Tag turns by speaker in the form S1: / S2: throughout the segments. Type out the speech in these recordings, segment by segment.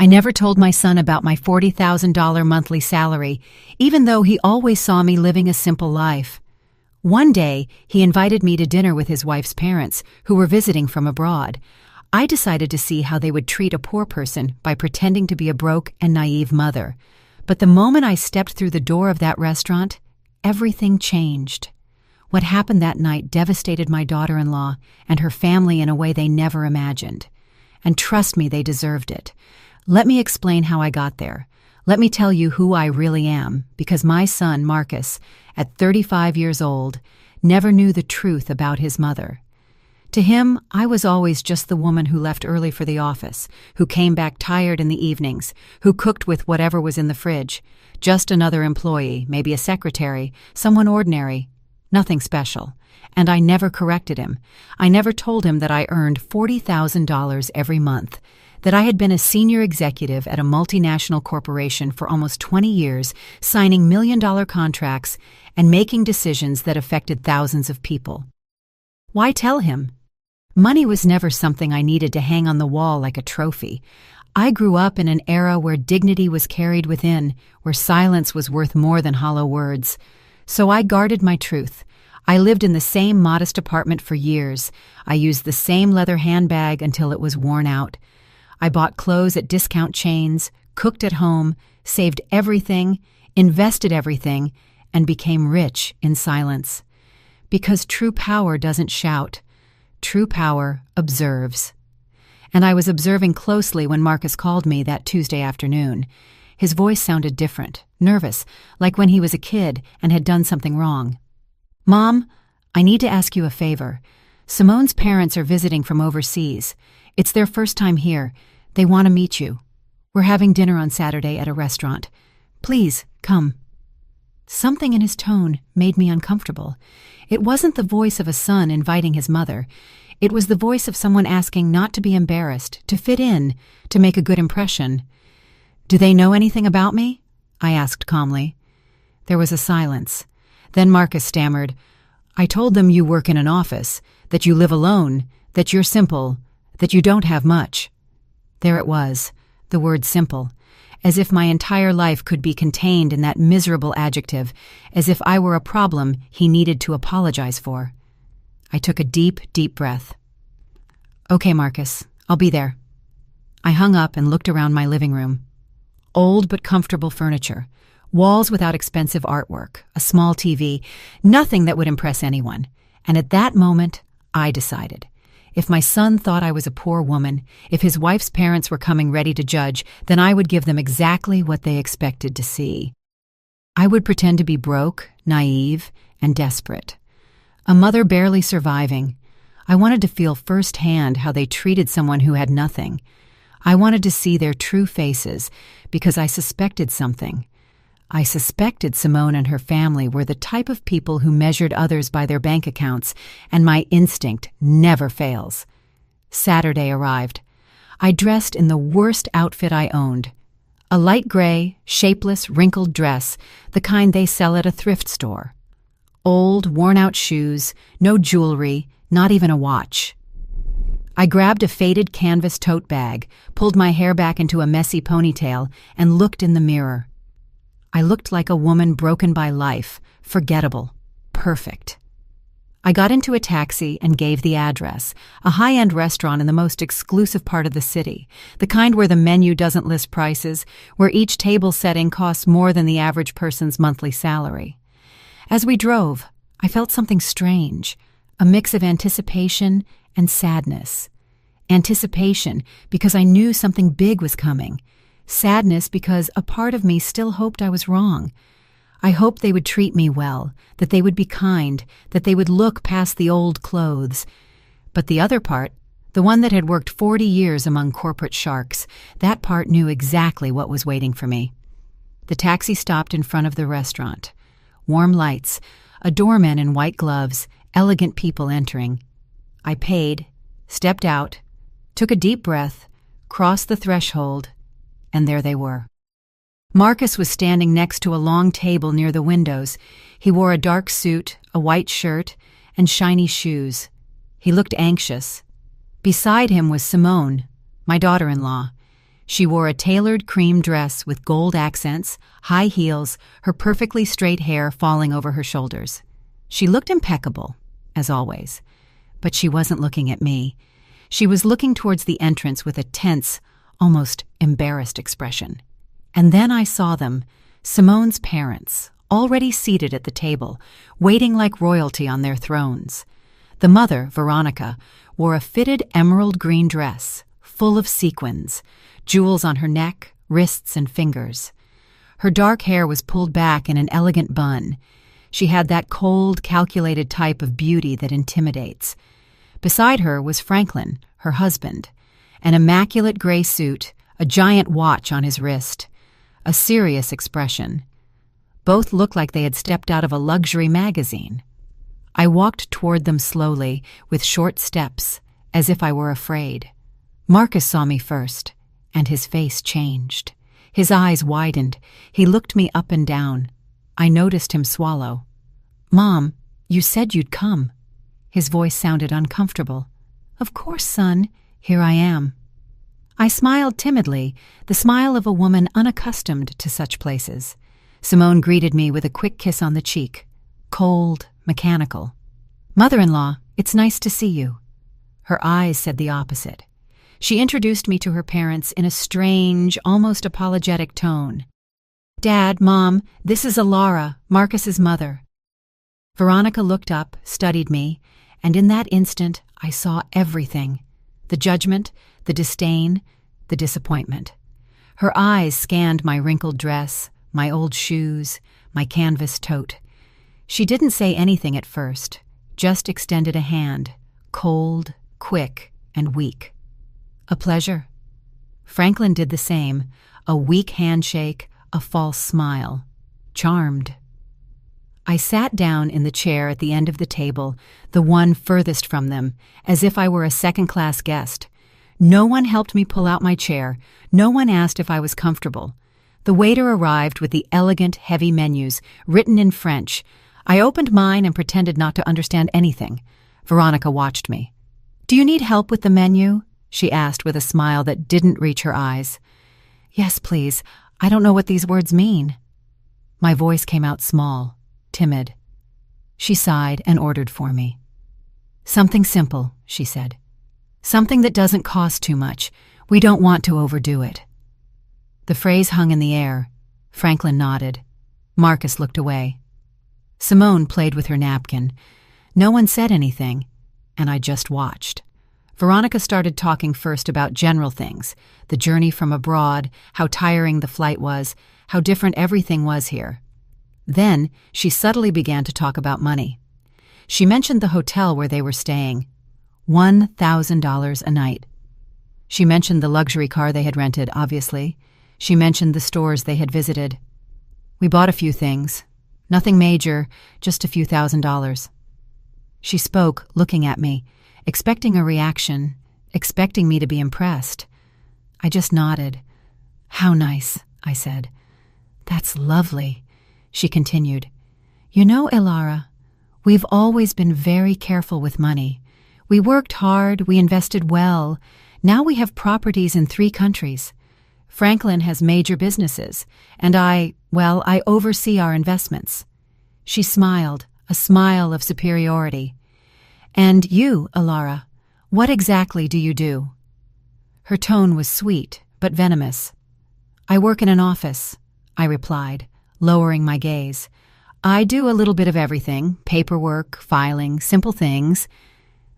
S1: I never told my son about my $40,000 monthly salary, even though he always saw me living a simple life. One day, he invited me to dinner with his wife's parents, who were visiting from abroad. I decided to see how they would treat a poor person by pretending to be a broke and naive mother. But the moment I stepped through the door of that restaurant, everything changed. What happened that night devastated my daughter-in-law and her family in a way they never imagined. And trust me, they deserved it. Let me explain how I got there. Let me tell you who I really am, because my son, Marcus, at 35 years old, never knew the truth about his mother. To him, I was always just the woman who left early for the office, who came back tired in the evenings, who cooked with whatever was in the fridge. Just another employee, maybe a secretary, someone ordinary, nothing special. And I never corrected him. I never told him that I earned $40,000 every month, that I had been a senior executive at a multinational corporation for almost 20 years, signing million-dollar contracts and making decisions that affected thousands of people. Why tell him? Money was never something I needed to hang on the wall like a trophy. I grew up in an era where dignity was carried within, where silence was worth more than hollow words. So I guarded my truth. I lived in the same modest apartment for years. I used the same leather handbag until it was worn out. I bought clothes at discount chains, cooked at home, saved everything, invested everything, and became rich in silence. Because true power doesn't shout. True power observes. And I was observing closely when Marcus called me that Tuesday afternoon. His voice sounded different, nervous, like when he was a kid and had done something wrong. "Mom, I need to ask you a favor. Simone's parents are visiting from overseas. It's their first time here. They want to meet you. We're having dinner on Saturday at a restaurant. Please, come." Something in his tone made me uncomfortable. It wasn't the voice of a son inviting his mother. It was the voice of someone asking not to be embarrassed, to fit in, to make a good impression. "Do they know anything about me?" I asked calmly. There was a silence. Then Marcus stammered, "I told them you work in an office, that you live alone, that you're simple, that you don't have much." There it was, the word simple, as if my entire life could be contained in that miserable adjective, as if I were a problem he needed to apologize for. I took a deep, deep breath. "Okay, Marcus, I'll be there." I hung up and looked around my living room. Old but comfortable furniture, walls without expensive artwork, a small TV, nothing that would impress anyone. And at that moment, I decided. If my son thought I was a poor woman, if his wife's parents were coming ready to judge, then I would give them exactly what they expected to see. I would pretend to be broke, naive, and desperate. A mother barely surviving. I wanted to feel firsthand how they treated someone who had nothing. I wanted to see their true faces because I suspected something. I suspected Simone and her family were the type of people who measured others by their bank accounts, and my instinct never fails. Saturday arrived. I dressed in the worst outfit I owned. A light gray, shapeless, wrinkled dress, the kind they sell at a thrift store. Old, worn-out shoes, no jewelry, not even a watch. I grabbed a faded canvas tote bag, pulled my hair back into a messy ponytail, and looked in the mirror. I looked like a woman broken by life, forgettable, perfect. I got into a taxi and gave the address, a high-end restaurant in the most exclusive part of the city, the kind where the menu doesn't list prices, where each table setting costs more than the average person's monthly salary. As we drove, I felt something strange, a mix of anticipation and sadness. Anticipation because I knew something big was coming. Sadness because a part of me still hoped I was wrong. I hoped they would treat me well, that they would be kind, that they would look past the old clothes. But the other part, the one that had worked 40 years among corporate sharks, that part knew exactly what was waiting for me. The taxi stopped in front of the restaurant. Warm lights, a doorman in white gloves, elegant people entering. I paid, stepped out, took a deep breath, crossed the threshold, and there they were. Marcus was standing next to a long table near the windows. He wore a dark suit, a white shirt, and shiny shoes. He looked anxious. Beside him was Simone, my daughter-in-law. She wore a tailored cream dress with gold accents, high heels, her perfectly straight hair falling over her shoulders. She looked impeccable, as always. But she wasn't looking at me. She was looking towards the entrance with a tense, almost embarrassed expression. And then I saw them, Simone's parents, already seated at the table, waiting like royalty on their thrones. The mother, Veronica, wore a fitted emerald green dress, full of sequins, jewels on her neck, wrists, and fingers. Her dark hair was pulled back in an elegant bun. She had that cold, calculated type of beauty that intimidates. Beside her was Franklin, her husband, an immaculate gray suit, a giant watch on his wrist, a serious expression. Both looked like they had stepped out of a luxury magazine. I walked toward them slowly, with short steps, as if I were afraid. Marcus saw me first, and his face changed. His eyes widened. He looked me up and down. I noticed him swallow. "Mom, you said you'd come." His voice sounded uncomfortable. "Of course, son. Here I am." I smiled timidly, the smile of a woman unaccustomed to such places. Simone greeted me with a quick kiss on the cheek. Cold, mechanical. "Mother-in-law, it's nice to see you." Her eyes said the opposite. She introduced me to her parents in a strange, almost apologetic tone. "Dad, Mom, this is Alara, Marcus's mother." Veronica looked up, studied me, and in that instant I saw everything. The judgment, the disdain, the disappointment. Her eyes scanned my wrinkled dress, my old shoes, my canvas tote. She didn't say anything at first, just extended a hand, cold, quick, and weak. "A pleasure." Franklin did the same, a weak handshake, a false smile. Charmed. I sat down in the chair at the end of the table, the one furthest from them, as if I were a second-class guest. No one helped me pull out my chair. No one asked if I was comfortable. The waiter arrived with the elegant, heavy menus, written in French. I opened mine and pretended not to understand anything. Veronica watched me. "Do you need help with the menu?" she asked with a smile that didn't reach her eyes. "Yes, please. I don't know what these words mean." My voice came out small, timid. She sighed and ordered for me. "Something simple," she said. "Something that doesn't cost too much. We don't want to overdo it." The phrase hung in the air. Franklin nodded. Marcus looked away. Simone played with her napkin. No one said anything, and I just watched. Veronica started talking first about general things, the journey from abroad, how tiring the flight was, how different everything was here. Then she subtly began to talk about money. She mentioned the hotel where they were staying. $1,000 a night. She mentioned the luxury car they had rented, obviously. She mentioned the stores they had visited. "We bought a few things. Nothing major, just a few $1,000s. She spoke, looking at me, expecting a reaction, expecting me to be impressed. I just nodded. "How nice," I said. "That's lovely," she continued. "You know, Alara, we've always been very careful with money. We worked hard, we invested well. Now we have properties in 3 countries. Franklin has major businesses, and I oversee our investments." She smiled, a smile of superiority. "And you, Alara, what exactly do you do?" Her tone was sweet, but venomous. "I work in an office," I replied, lowering my gaze. "I do a little bit of everything, paperwork, filing, simple things."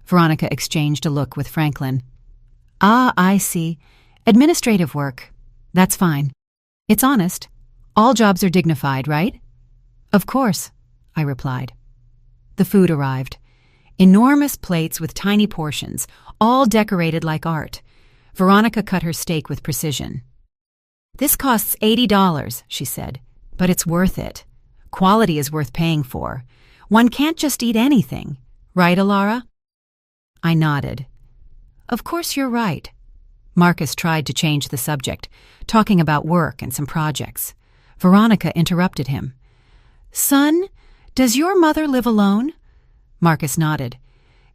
S1: Veronica exchanged a look with Franklin. "Ah, I see. Administrative work. That's fine. It's honest. All jobs are dignified, right?" "Of course," I replied. The food arrived. Enormous plates with tiny portions, all decorated like art. Veronica cut her steak with precision. "This costs $80, she said, "but it's worth it. Quality is worth paying for. One can't just eat anything. Right, Alara?" I nodded. "Of course you're right." Marcus tried to change the subject, talking about work and some projects. Veronica interrupted him. "Son, does your mother live alone?" Marcus nodded.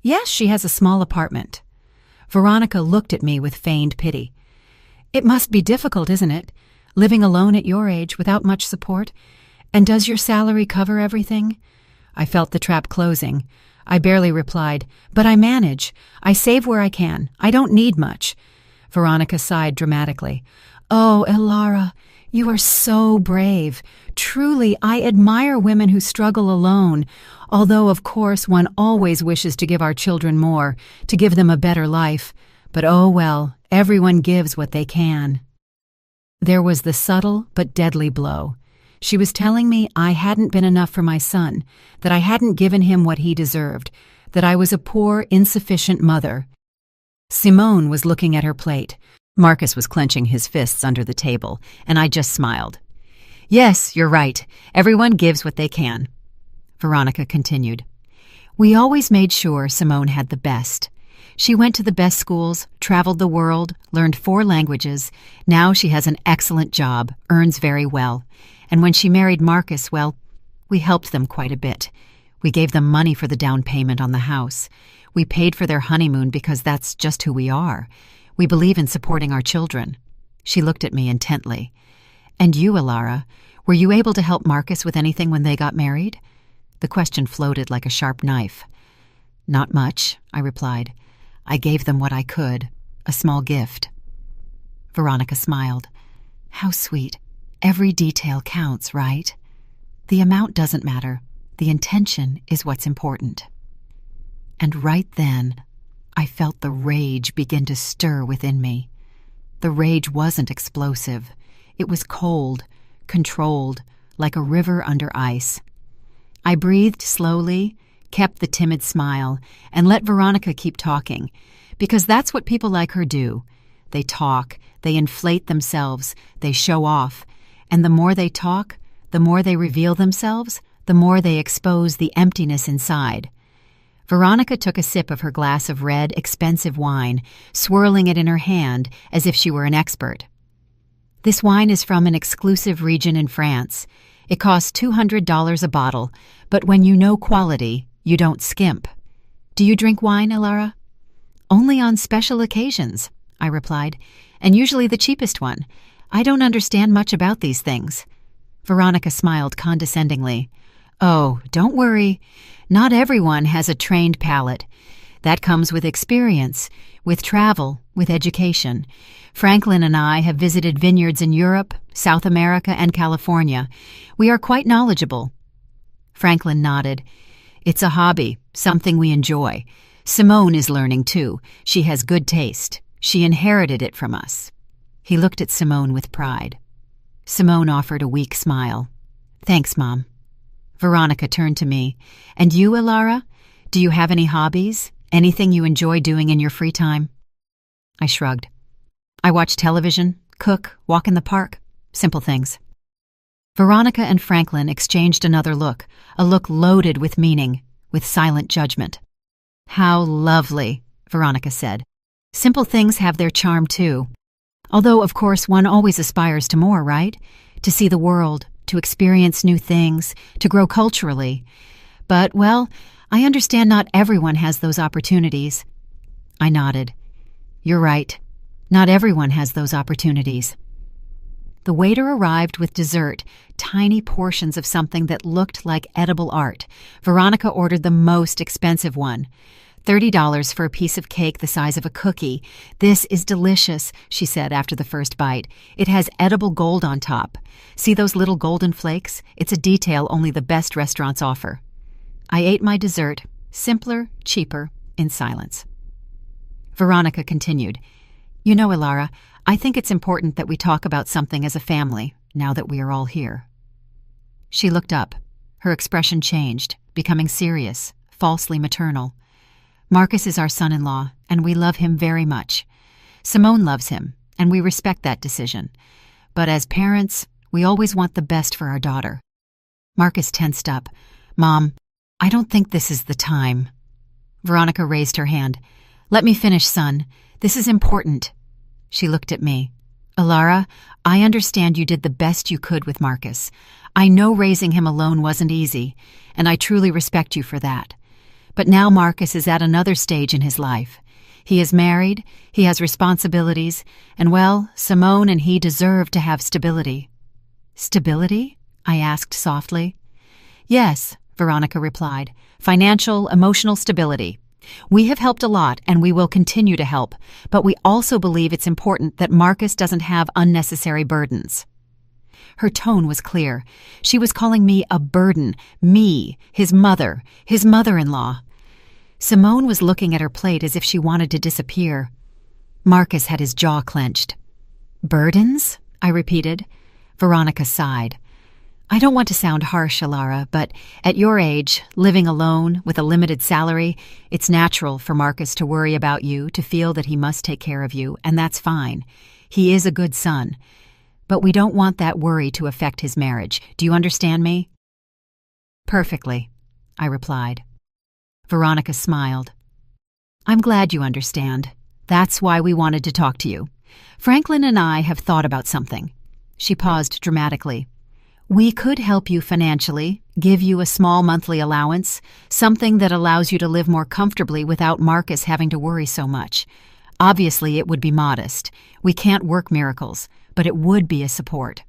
S1: "Yes, she has a small apartment." Veronica looked at me with feigned pity. It must be difficult, isn't it? Living alone at your age without much support? And does your salary cover everything? I felt the trap closing. I barely replied, but I manage. I save where I can. I don't need much. Veronica sighed dramatically. Oh, Elara, you are so brave. Truly, I admire women who struggle alone, although, of course, one always wishes to give our children more, to give them a better life. But oh well, everyone gives what they can. There was the subtle but deadly blow. She was telling me I hadn't been enough for my son, that I hadn't given him what he deserved, that I was a poor, insufficient mother. Simone was looking at her plate. Marcus was clenching his fists under the table, and I just smiled. Yes, you're right. Everyone gives what they can. Veronica continued. We always made sure Simone had the best. She went to the best schools, traveled the world, learned 4 languages. Now she has an excellent job, earns very well. And when she married Marcus, well, we helped them quite a bit. We gave them money for the down payment on the house. We paid for their honeymoon because that's just who we are. We believe in supporting our children. She looked at me intently. And you, Elara, were you able to help Marcus with anything when they got married? The question floated like a sharp knife. Not much, I replied. I gave them what I could, a small gift. Veronica smiled. How sweet. Every detail counts, right? The amount doesn't matter. The intention is what's important. And right then, I felt the rage begin to stir within me. The rage wasn't explosive. It was cold, controlled, like a river under ice. I breathed slowly, kept the timid smile, and let Veronica keep talking, because that's what people like her do. They talk, they inflate themselves, they show off, and the more they talk, the more they reveal themselves, the more they expose the emptiness inside. Veronica took a sip of her glass of red, expensive wine, swirling it in her hand as if she were an expert. This wine is from an exclusive region in France. It costs $200 a bottle, but when you know quality, you don't skimp. Do you drink wine, Elara? Only on special occasions, I replied, and usually the cheapest one. I don't understand much about these things. Veronica smiled condescendingly. Oh, don't worry. Not everyone has a trained palate. That comes with experience, with travel, with education. Franklin and I have visited vineyards in Europe, South America, and California. We are quite knowledgeable. Franklin nodded. It's a hobby, something we enjoy. Simone is learning too. She has good taste. She inherited it from us. He looked at Simone with pride. Simone offered a weak smile. Thanks, Mom. Veronica turned to me. And you, Elara? Do you have any hobbies? Anything you enjoy doing in your free time? I shrugged. I watch television, cook, walk in the park. Simple things. Veronica and Franklin exchanged another look, a look loaded with meaning, with silent judgment. How lovely, Veronica said. Simple things have their charm too. Although, of course, one always aspires to more, right? To see the world, to experience new things, to grow culturally. But, well, I understand not everyone has those opportunities. I nodded. You're right. Not everyone has those opportunities. The waiter arrived with dessert, tiny portions of something that looked like edible art. Veronica ordered the most expensive one. $30 for a piece of cake the size of a cookie. This is delicious, she said after the first bite. It has edible gold on top. See those little golden flakes? It's a detail only the best restaurants offer. I ate my dessert, simpler, cheaper, in silence. Veronica continued. You know, Elara, I think it's important that we talk about something as a family, now that we are all here. She looked up. Her expression changed, becoming serious, falsely maternal. Marcus is our son-in-law, and we love him very much. Simone loves him, and we respect that decision. But as parents, we always want the best for our daughter. Marcus tensed up. Mom, I don't think this is the time. Veronica raised her hand. Let me finish, son. This is important. She looked at me. Elara, I understand you did the best you could with Marcus. I know raising him alone wasn't easy, and I truly respect you for that. But now Marcus is at another stage in his life. He is married, he has responsibilities, and well, Simone and he deserve to have stability. Stability? I asked softly. Yes, Veronica replied. Financial, emotional stability. We have helped a lot and we will continue to help, but we also believe it's important that Marcus doesn't have unnecessary burdens. Her tone was clear. She was calling me a burden, me, his mother-in-law. Simone was looking at her plate as if she wanted to disappear. Marcus had his jaw clenched. Burdens? I repeated. Veronica sighed. I don't want to sound harsh, Alara, but at your age, living alone with a limited salary, it's natural for Marcus to worry about you, to feel that he must take care of you, and that's fine. He is a good son. But we don't want that worry to affect his marriage. Do you understand me? Perfectly, I replied. Veronica smiled. I'm glad you understand. That's why we wanted to talk to you. Franklin and I have thought about something. She paused dramatically. We could help you financially, give you a small monthly allowance, something that allows you to live more comfortably without Marcus having to worry so much. Obviously, it would be modest. We can't work miracles, but it would be a support.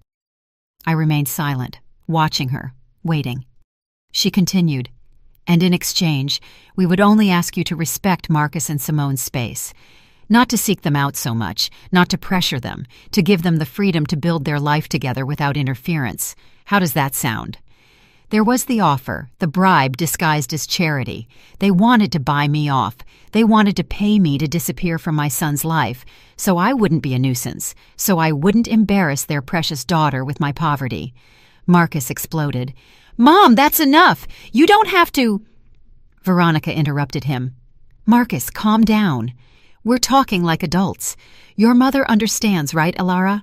S1: I remained silent, watching her, waiting. She continued, and in exchange, we would only ask you to respect Marcus and Simone's space. Not to seek them out so much, not to pressure them, to give them the freedom to build their life together without interference. How does that sound? There was the offer, the bribe disguised as charity. They wanted to buy me off. They wanted to pay me to disappear from my son's life, so I wouldn't be a nuisance, so I wouldn't embarrass their precious daughter with my poverty. Marcus exploded. Mom, that's enough! You don't have to— Veronica interrupted him. Marcus, calm down. We're talking like adults. Your mother understands, right, Alara?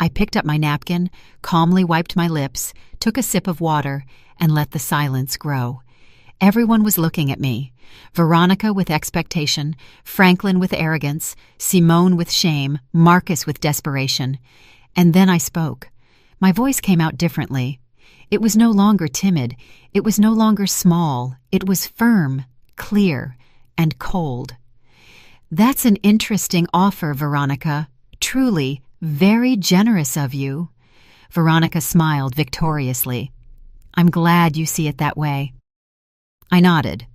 S1: I picked up my napkin, calmly wiped my lips, took a sip of water, and let the silence grow. Everyone was looking at me. Veronica with expectation, Franklin with arrogance, Simone with shame, Marcus with desperation. And then I spoke. My voice came out differently. It was no longer timid. It was no longer small. It was firm, clear, and cold. That's an interesting offer, Veronica. Truly, very generous of you. Veronica smiled victoriously. I'm glad you see it that way. I nodded.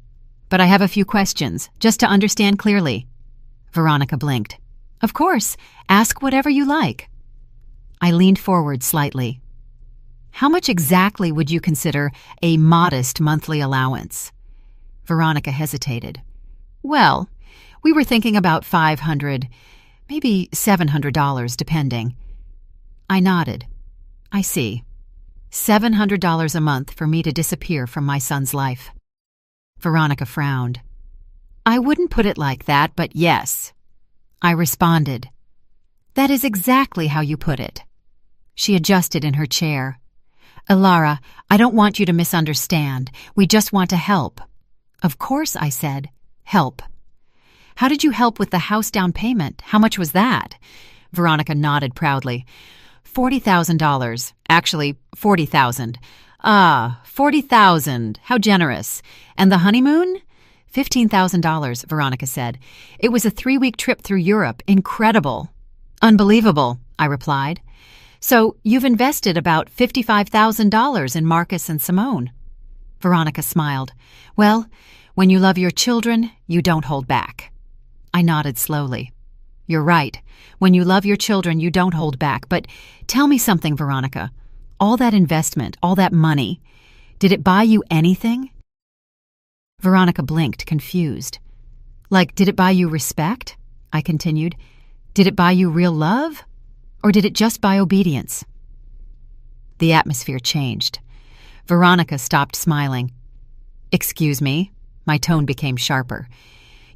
S1: But I have a few questions, just to understand clearly. Veronica blinked. Of course, ask whatever you like. I leaned forward slightly. How much exactly would you consider a modest monthly allowance? Veronica hesitated. Well, we were thinking about $500, maybe $700, depending. I nodded. I see. $700 a month for me to disappear from my son's life. Veronica frowned. I wouldn't put it like that, but yes. I responded. That is exactly how you put it. She adjusted in her chair. Alara, I don't want you to misunderstand. We just want to help. Of course, I said. Help. How did you help with the house down payment? How much was that? Veronica nodded proudly. $40,000. Actually, $40,000. Ah, $40,000. How generous. And the honeymoon? $15,000, Veronica said. It was a 3-week trip through Europe. Incredible. Unbelievable, I replied. So you've invested about $55,000 in Marcus and Simone. Veronica smiled. Well, when you love your children, you don't hold back. I nodded slowly. You're right. When you love your children, you don't hold back. But tell me something, Veronica. All that investment, all that money, did it buy you anything? Veronica blinked, confused. Like, did it buy you respect? I continued. Did it buy you real love? Or did it just buy obedience? The atmosphere changed. Veronica stopped smiling. Excuse me. My tone became sharper.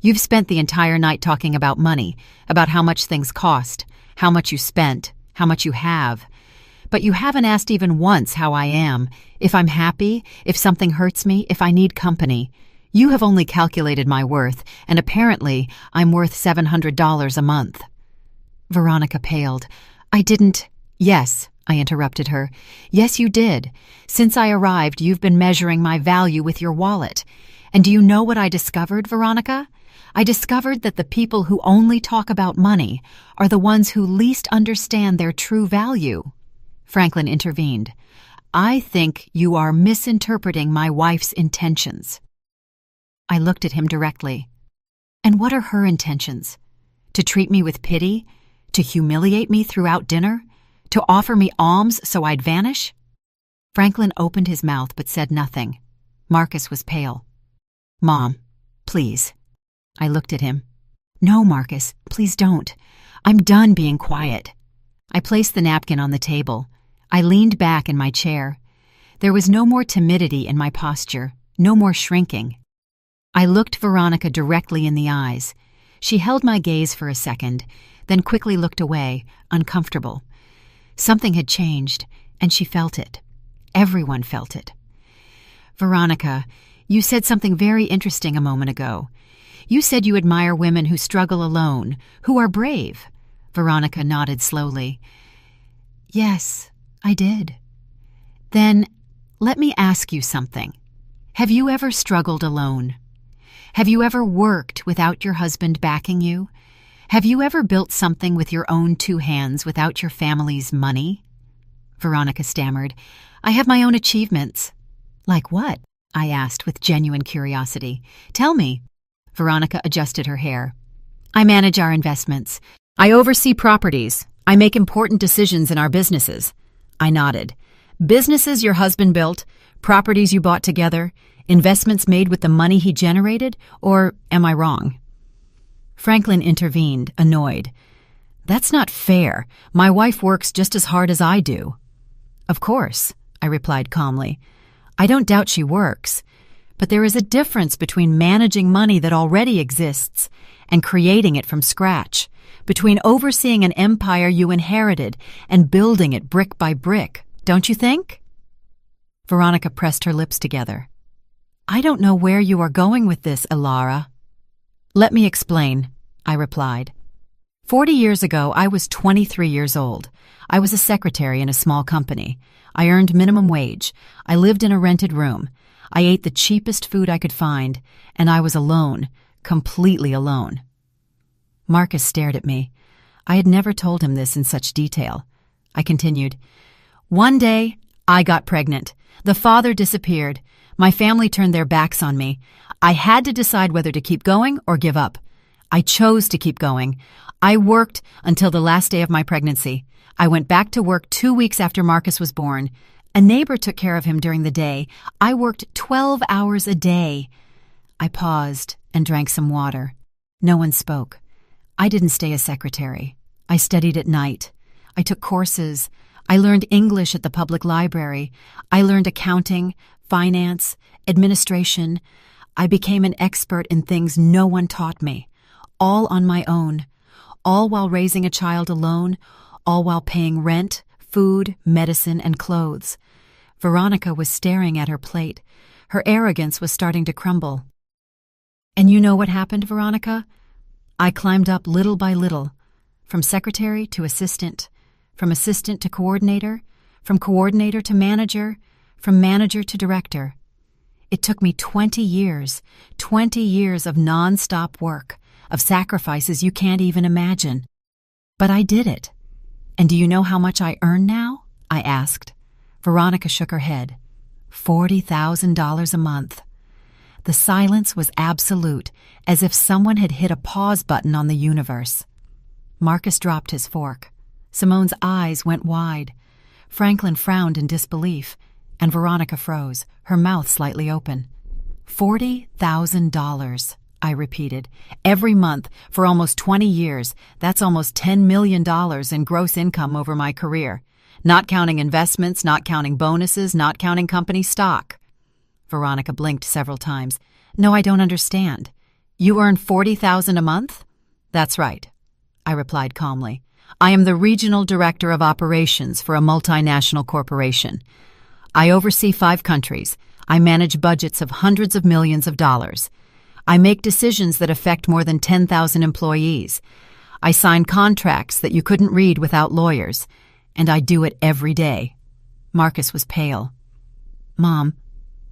S1: You've spent the entire night talking about money, about how much things cost, how much you spent, how much you have. But you haven't asked even once how I am, if I'm happy, if something hurts me, if I need company. You have only calculated my worth, and apparently I'm worth $700 a month. Veronica paled. I didn't— Yes, I interrupted her. Yes, you did. Since I arrived, you've been measuring my value with your wallet. And do you know what I discovered, Veronica? I discovered that the people who only talk about money are the ones who least understand their true value. Franklin intervened. I think you are misinterpreting my wife's intentions. I looked at him directly. And what are her intentions? To treat me with pity? To humiliate me throughout dinner? To offer me alms so I'd vanish? Franklin opened his mouth but said nothing. Marcus was pale. Mom, please. I looked at him. No, Marcus, please don't. I'm done being quiet. I placed the napkin on the table. I leaned back in my chair. There was no more timidity in my posture, no more shrinking. I looked Veronica directly in the eyes. She held my gaze for a second, then quickly looked away, uncomfortable. Something had changed, and she felt it. Everyone felt it. Veronica, you said something very interesting a moment ago. You said you admire women who struggle alone, who are brave. Veronica nodded slowly. Yes, I did. Then, let me ask you something. Have you ever struggled alone? Have you ever worked without your husband backing you? Have you ever built something with your own 2 hands without your family's money? Veronica stammered. I have my own achievements. Like what? I asked with genuine curiosity. Tell me. Veronica adjusted her hair. I manage our investments. I oversee properties. I make important decisions in our businesses. I nodded. Businesses your husband built, properties you bought together, investments made with the money he generated, or am I wrong? Franklin intervened, annoyed. That's not fair. My wife works just as hard as I do. Of course, I replied calmly. I don't doubt she works. But there is a difference between managing money that already exists and creating it from scratch, between overseeing an empire you inherited and building it brick by brick, don't you think? Veronica pressed her lips together. I don't know where you are going with this, Ilara. Let me explain, I replied. 40 years ago, I was 23 years old. I was a secretary in a small company. I earned minimum wage. I lived in a rented room. I ate the cheapest food I could find, and I was alone, completely alone. Marcus stared at me. I had never told him this in such detail. I continued. One day, I got pregnant. The father disappeared. My family turned their backs on me. I had to decide whether to keep going or give up. I chose to keep going. I worked until the last day of my pregnancy. I went back to work 2 weeks after Marcus was born. A neighbor took care of him during the day. I worked 12 hours a day. I paused and drank some water. No one spoke. I didn't stay a secretary. I studied at night. I took courses. I learned English at the public library. I learned accounting, finance, administration. I became an expert in things no one taught me, all on my own, all while raising a child alone, all while paying rent, food, medicine, and clothes. Veronica was staring at her plate. Her arrogance was starting to crumble. And you know what happened, Veronica? I climbed up little by little, from secretary to assistant, from assistant to coordinator, from coordinator to manager, from manager to director. It took me 20 years of non-stop work, of sacrifices you can't even imagine. But I did it. And do you know how much I earn now? I asked. Veronica shook her head. $40,000 a month. The silence was absolute, as if someone had hit a pause button on the universe. Marcus dropped his fork. Simone's eyes went wide. Franklin frowned in disbelief, and Veronica froze, her mouth slightly open. $40,000, I repeated. Every month, for almost 20 years, that's almost $10 million in gross income over my career. Not counting investments, not counting bonuses, not counting company stock. Veronica blinked several times. No, I don't understand. You earn $40,000 a month? That's right, I replied calmly. I am the regional director of operations for a multinational corporation. I oversee 5 countries. I manage budgets of hundreds of millions of dollars. I make decisions that affect more than 10,000 employees. I sign contracts that you couldn't read without lawyers, and I do it every day. Marcus was pale. Mom,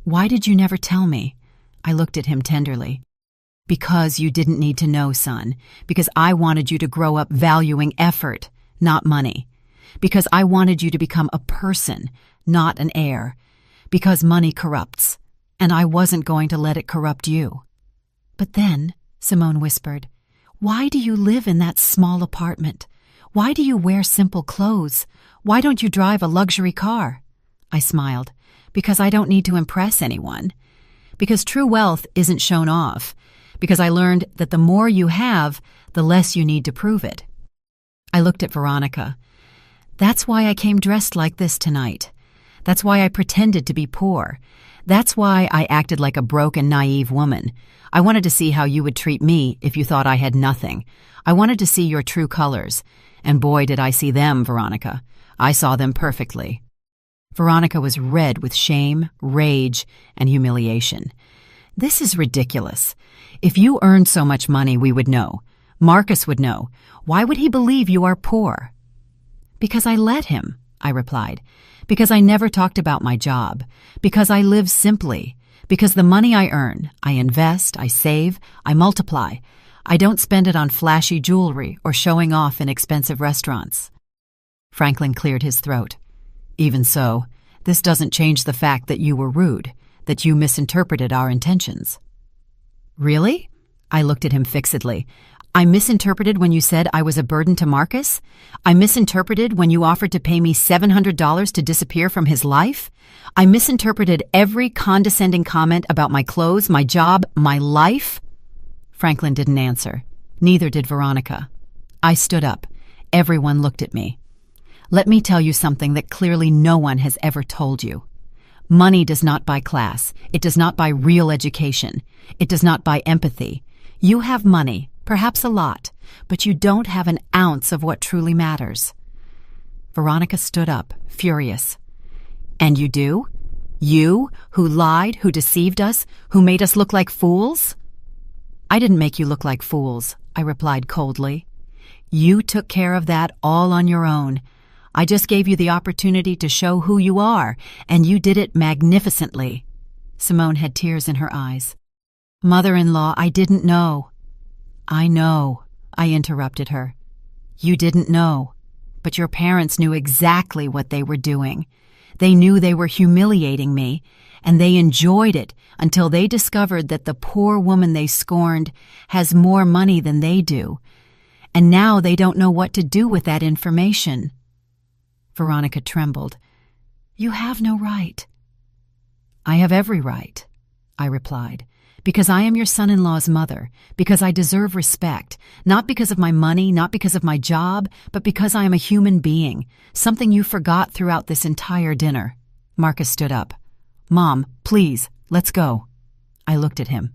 S1: why did you never tell me? I looked at him tenderly. Because you didn't need to know, son. Because I wanted you to grow up valuing effort, not money. Because I wanted you to become a person, not an heir. Because money corrupts, and I wasn't going to let it corrupt you. But then, Simone whispered, why do you live in that small apartment? Why do you wear simple clothes? Why don't you drive a luxury car? I smiled. Because I don't need to impress anyone. Because true wealth isn't shown off. Because I learned that the more you have, the less you need to prove it. I looked at Veronica. That's why I came dressed like this tonight. That's why I pretended to be poor. That's why I acted like a broken, naive woman. I wanted to see how you would treat me if you thought I had nothing. I wanted to see your true colors. And boy, did I see them, Veronica. I saw them perfectly. Veronica was red with shame, rage, and humiliation. This is ridiculous. If you earned so much money, we would know. Marcus would know. Why would he believe you are poor? Because I let him, I replied. Because I never talked about my job. Because I live simply. Because the money I earn, I invest, I save, I multiply. I don't spend it on flashy jewelry or showing off in expensive restaurants. Franklin cleared his throat. Even so, this doesn't change the fact that you were rude, that you misinterpreted our intentions. Really? I looked at him fixedly. I misinterpreted when you said I was a burden to Marcus? I misinterpreted when you offered to pay me $700 to disappear from his life? I misinterpreted every condescending comment about my clothes, my job, my life? Franklin didn't answer. Neither did Veronica. I stood up. Everyone looked at me. Let me tell you something that clearly no one has ever told you. Money does not buy class. It does not buy real education. It does not buy empathy. You have money, perhaps a lot, but you don't have an ounce of what truly matters. Veronica stood up, furious. And you do? You, who lied, who deceived us, who made us look like fools? I didn't make you look like fools, I replied coldly. You took care of that all on your own. I just gave you the opportunity to show who you are, and you did it magnificently. Simone had tears in her eyes. Mother-in-law, I didn't know. I know, I interrupted her. You didn't know, but your parents knew exactly what they were doing. They knew they were humiliating me, and they enjoyed it until they discovered that the poor woman they scorned has more money than they do. And now they don't know what to do with that information. Veronica trembled. You have no right. I have every right, I replied, because I am your son-in-law's mother, because I deserve respect, not because of my money, not because of my job, but because I am a human being, something you forgot throughout this entire dinner. Marcus stood up. Mom, please, let's go. I looked at him.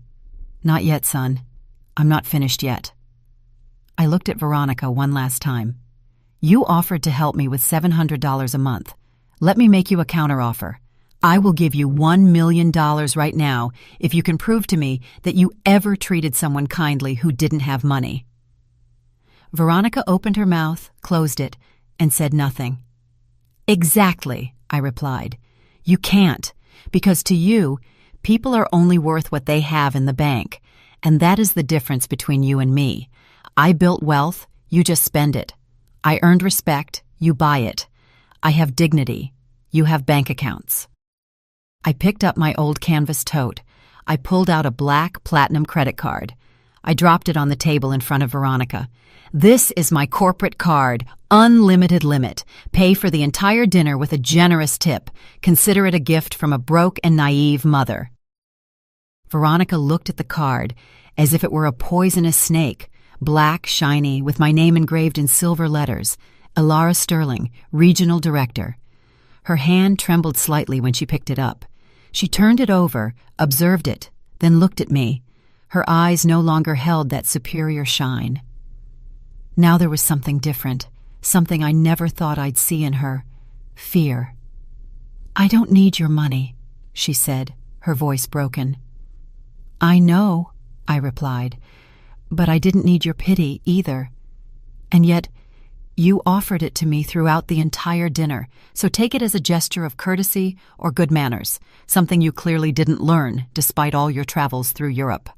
S1: Not yet, son. I'm not finished yet. I looked at Veronica one last time. You offered to help me with $700 a month. Let me make you a counteroffer. I will give you $1 million right now if you can prove to me that you ever treated someone kindly who didn't have money. Veronica opened her mouth, closed it, and said nothing. Exactly, I replied. You can't, because to you, people are only worth what they have in the bank, and that is the difference between you and me. I built wealth, you just spend it. I earned respect, you buy it. I have dignity, you have bank accounts. I picked up my old canvas tote. I pulled out a black platinum credit card. I dropped it on the table in front of Veronica. This is my corporate card, unlimited limit. Pay for the entire dinner with a generous tip. Consider it a gift from a broke and naive mother. Veronica looked at the card as if it were a poisonous snake, black, shiny, with my name engraved in silver letters, Elara Sterling, Regional Director. Her hand trembled slightly when she picked it up. She turned it over, observed it, then looked at me. Her eyes no longer held that superior shine. Now there was something different, something I never thought I'd see in her. Fear. I don't need your money, she said, her voice broken. I know, I replied, but I didn't need your pity either. And yet, you offered it to me throughout the entire dinner, so take it as a gesture of courtesy or good manners, something you clearly didn't learn despite all your travels through Europe.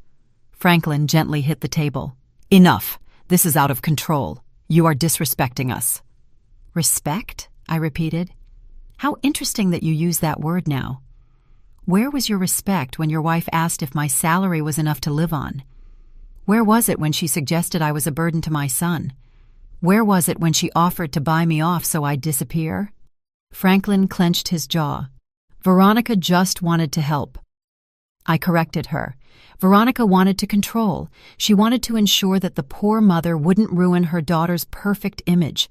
S1: Franklin gently hit the table. "Enough. This is out of control. You are disrespecting us." "Respect?" I repeated. "How interesting that you use that word now. Where was your respect when your wife asked if my salary was enough to live on? Where was it when she suggested I was a burden to my son? Where was it when she offered to buy me off so I'd disappear?" Franklin clenched his jaw. "Veronica just wanted to help." I corrected her. Veronica wanted to control. She wanted to ensure that the poor mother wouldn't ruin her daughter's perfect image.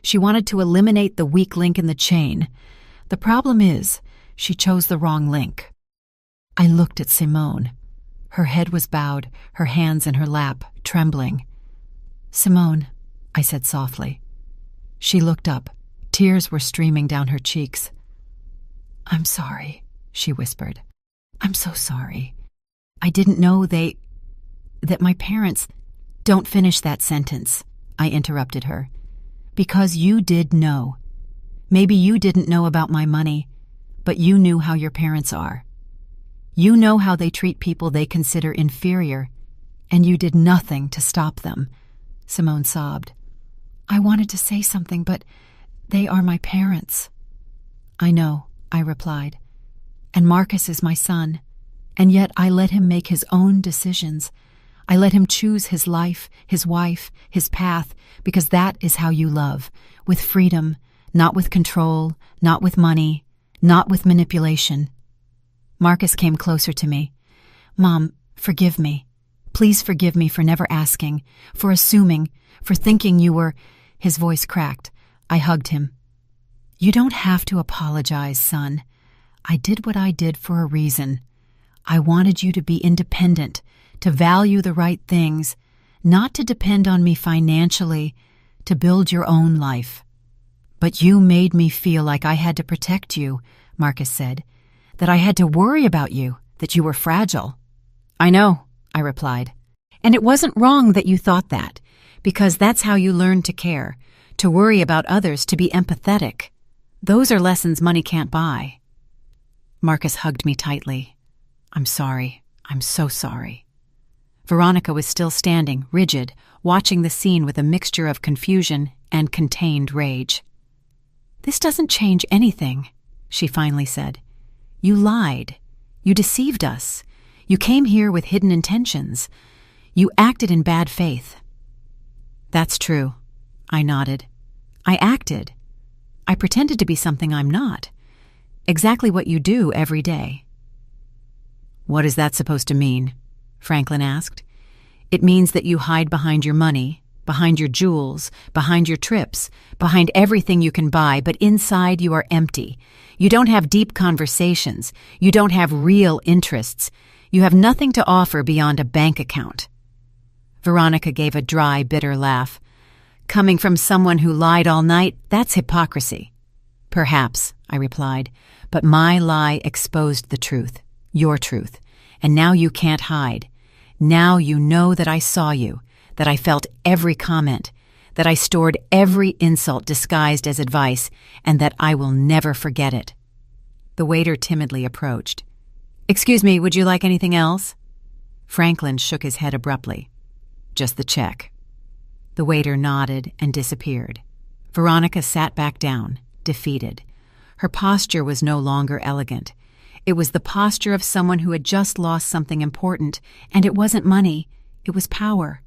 S1: She wanted to eliminate the weak link in the chain. The problem is, she chose the wrong link. I looked at Simone. Her head was bowed, her hands in her lap, trembling. "Simone," I said softly. She looked up. Tears were streaming down her cheeks. "I'm sorry," she whispered. "I'm so sorry. I didn't know that my parents—" "Don't finish that sentence," I interrupted her. "Because you did know. Maybe you didn't know about my money, but you knew how your parents are. You know how they treat people they consider inferior, and you did nothing to stop them." Simone sobbed. "I wanted to say something, but they are my parents." "I know," I replied. "And Marcus is my son. And yet I let him make his own decisions. I let him choose his life, his wife, his path, because that is how you love, with freedom, not with control, not with money, not with manipulation." Marcus came closer to me. "Mom, forgive me. Please forgive me for never asking, for assuming, for thinking you were—" His voice cracked. I hugged him. "You don't have to apologize, son. I did what I did for a reason. I wanted you to be independent, to value the right things, not to depend on me financially, to build your own life. But you made me feel like I had to protect you," Marcus said, "that I had to worry about you, that you were fragile." "I know," I replied. "And it wasn't wrong that you thought that, because that's how you learn to care, to worry about others, to be empathetic. Those are lessons money can't buy." Marcus hugged me tightly. "I'm sorry. I'm so sorry." Veronica was still standing, rigid, watching the scene with a mixture of confusion and contained rage. "This doesn't change anything," she finally said. "You lied. You deceived us. You came here with hidden intentions. You acted in bad faith." "That's true," I nodded. "I acted. I pretended to be something I'm not. Exactly what you do every day." "What is that supposed to mean?" Franklin asked. "It means that you hide behind your money, behind your jewels, behind your trips, behind everything you can buy, but inside you are empty. You don't have deep conversations. You don't have real interests. You have nothing to offer beyond a bank account." Veronica gave a dry, bitter laugh. "Coming from someone who lied all night, that's hypocrisy." "Perhaps," I replied, "but my lie exposed the truth, your truth, and now you can't hide. Now you know that I saw you, that I felt every comment, that I stored every insult disguised as advice, and that I will never forget it." The waiter timidly approached. "Excuse me, would you like anything else?" Franklin shook his head abruptly. "Just the check." The waiter nodded and disappeared. Veronica sat back down, defeated. Her posture was no longer elegant. It was the posture of someone who had just lost something important, and it wasn't money, it was power.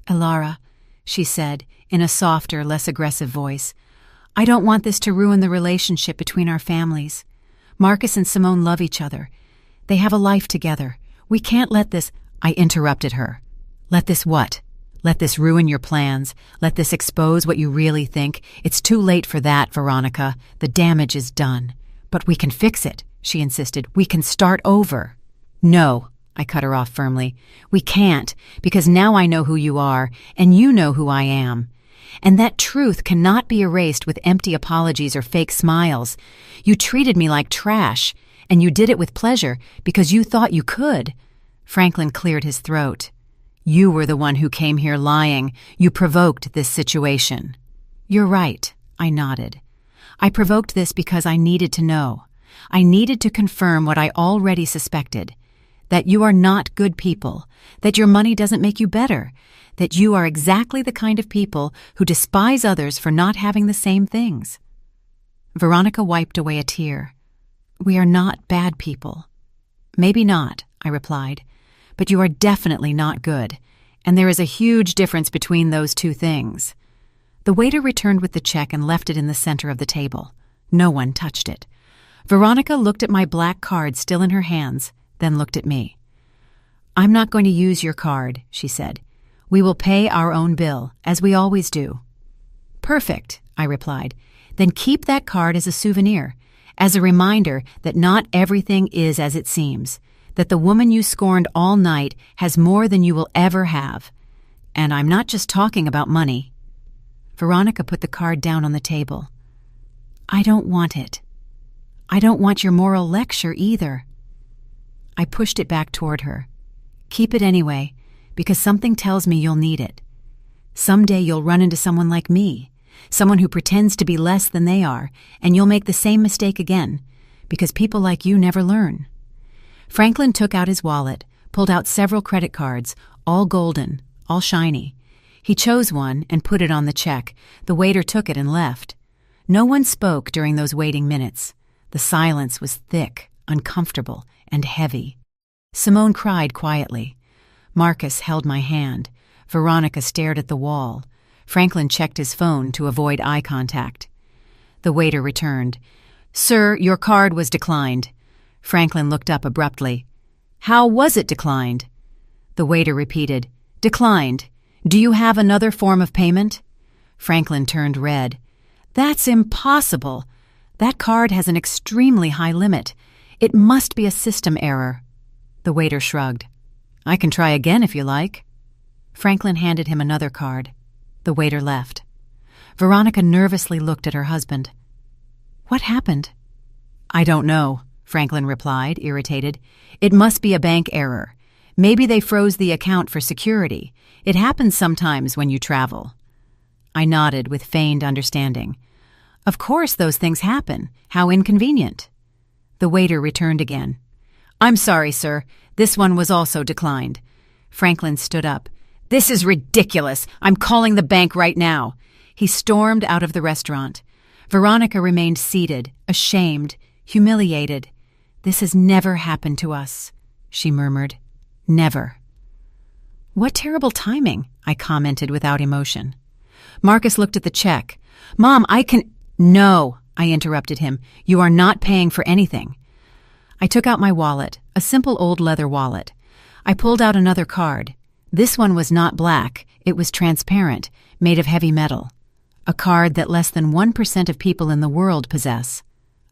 S1: "Elara," she said, in a softer, less aggressive voice, "I don't want this to ruin the relationship between our families. Marcus and Simone love each other. They have a life together. We can't let this—" I interrupted her. "Let this what? Let this ruin your plans? Let this expose what you really think? It's too late for that, Veronica. The damage is done. But we can fix it," she insisted. "We can start over." "No," I cut her off firmly. "We can't, because now I know who you are, and you know who I am. And that truth cannot be erased with empty apologies or fake smiles. You treated me like trash, and you did it with pleasure because you thought you could." Franklin cleared his throat. "You were the one who came here lying. You provoked this situation." "You're right," I nodded. "I provoked this because I needed to know. I needed to confirm what I already suspected, that you are not good people, that your money doesn't make you better, that you are exactly the kind of people who despise others for not having the same things. Veronica wiped away a tear. We are not bad people. Maybe not, I replied, but you are definitely not good, and there is a huge difference between those two things. The waiter returned with the check and left it in the center of the table. No one touched it. Veronica looked at my black card still in her hands, then looked at me. I'm not going to use your card, she said. We will pay our own bill, as we always do. Perfect, I replied. Then keep that card as a souvenir, as a reminder that not everything is as it seems, that the woman you scorned all night has more than you will ever have. And I'm not just talking about money. Veronica put the card down on the table. I don't want it. I don't want your moral lecture either. I pushed it back toward her. Keep it anyway, because something tells me you'll need it. Someday you'll run into someone like me, someone who pretends to be less than they are, and you'll make the same mistake again, because people like you never learn. Franklin took out his wallet, pulled out several credit cards, all golden, all shiny. He chose one and put it on the check. The waiter took it and left. No one spoke during those waiting minutes. The silence was thick, uncomfortable, and heavy. Simone cried quietly. Marcus held my hand. Veronica stared at the wall. Franklin checked his phone to avoid eye contact. The waiter returned. Sir, your card was declined. Franklin looked up abruptly. How was it declined? The waiter repeated. Declined. Do you have another form of payment? Franklin turned red. That's impossible. That card has an extremely high limit. It must be a system error. The waiter shrugged. I can try again if you like. Franklin handed him another card. The waiter left. Veronica nervously looked at her husband. What happened? I don't know, Franklin replied, irritated. It must be a bank error. Maybe they froze the account for security. It happens sometimes when you travel. I nodded with feigned understanding. Of course those things happen. How inconvenient. The waiter returned again. I'm sorry, sir. This one was also declined. Franklin stood up. This is ridiculous. I'm calling the bank right now. He stormed out of the restaurant. Veronica remained seated, ashamed, humiliated. This has never happened to us, she murmured. Never. What terrible timing, I commented without emotion. Marcus looked at the check. Mom, I can— No, I interrupted him. You are not paying for anything. I took out my wallet, a simple old leather wallet. I pulled out another card. This one was not black. It was transparent, made of heavy metal. A card that less than 1% of people in the world possess.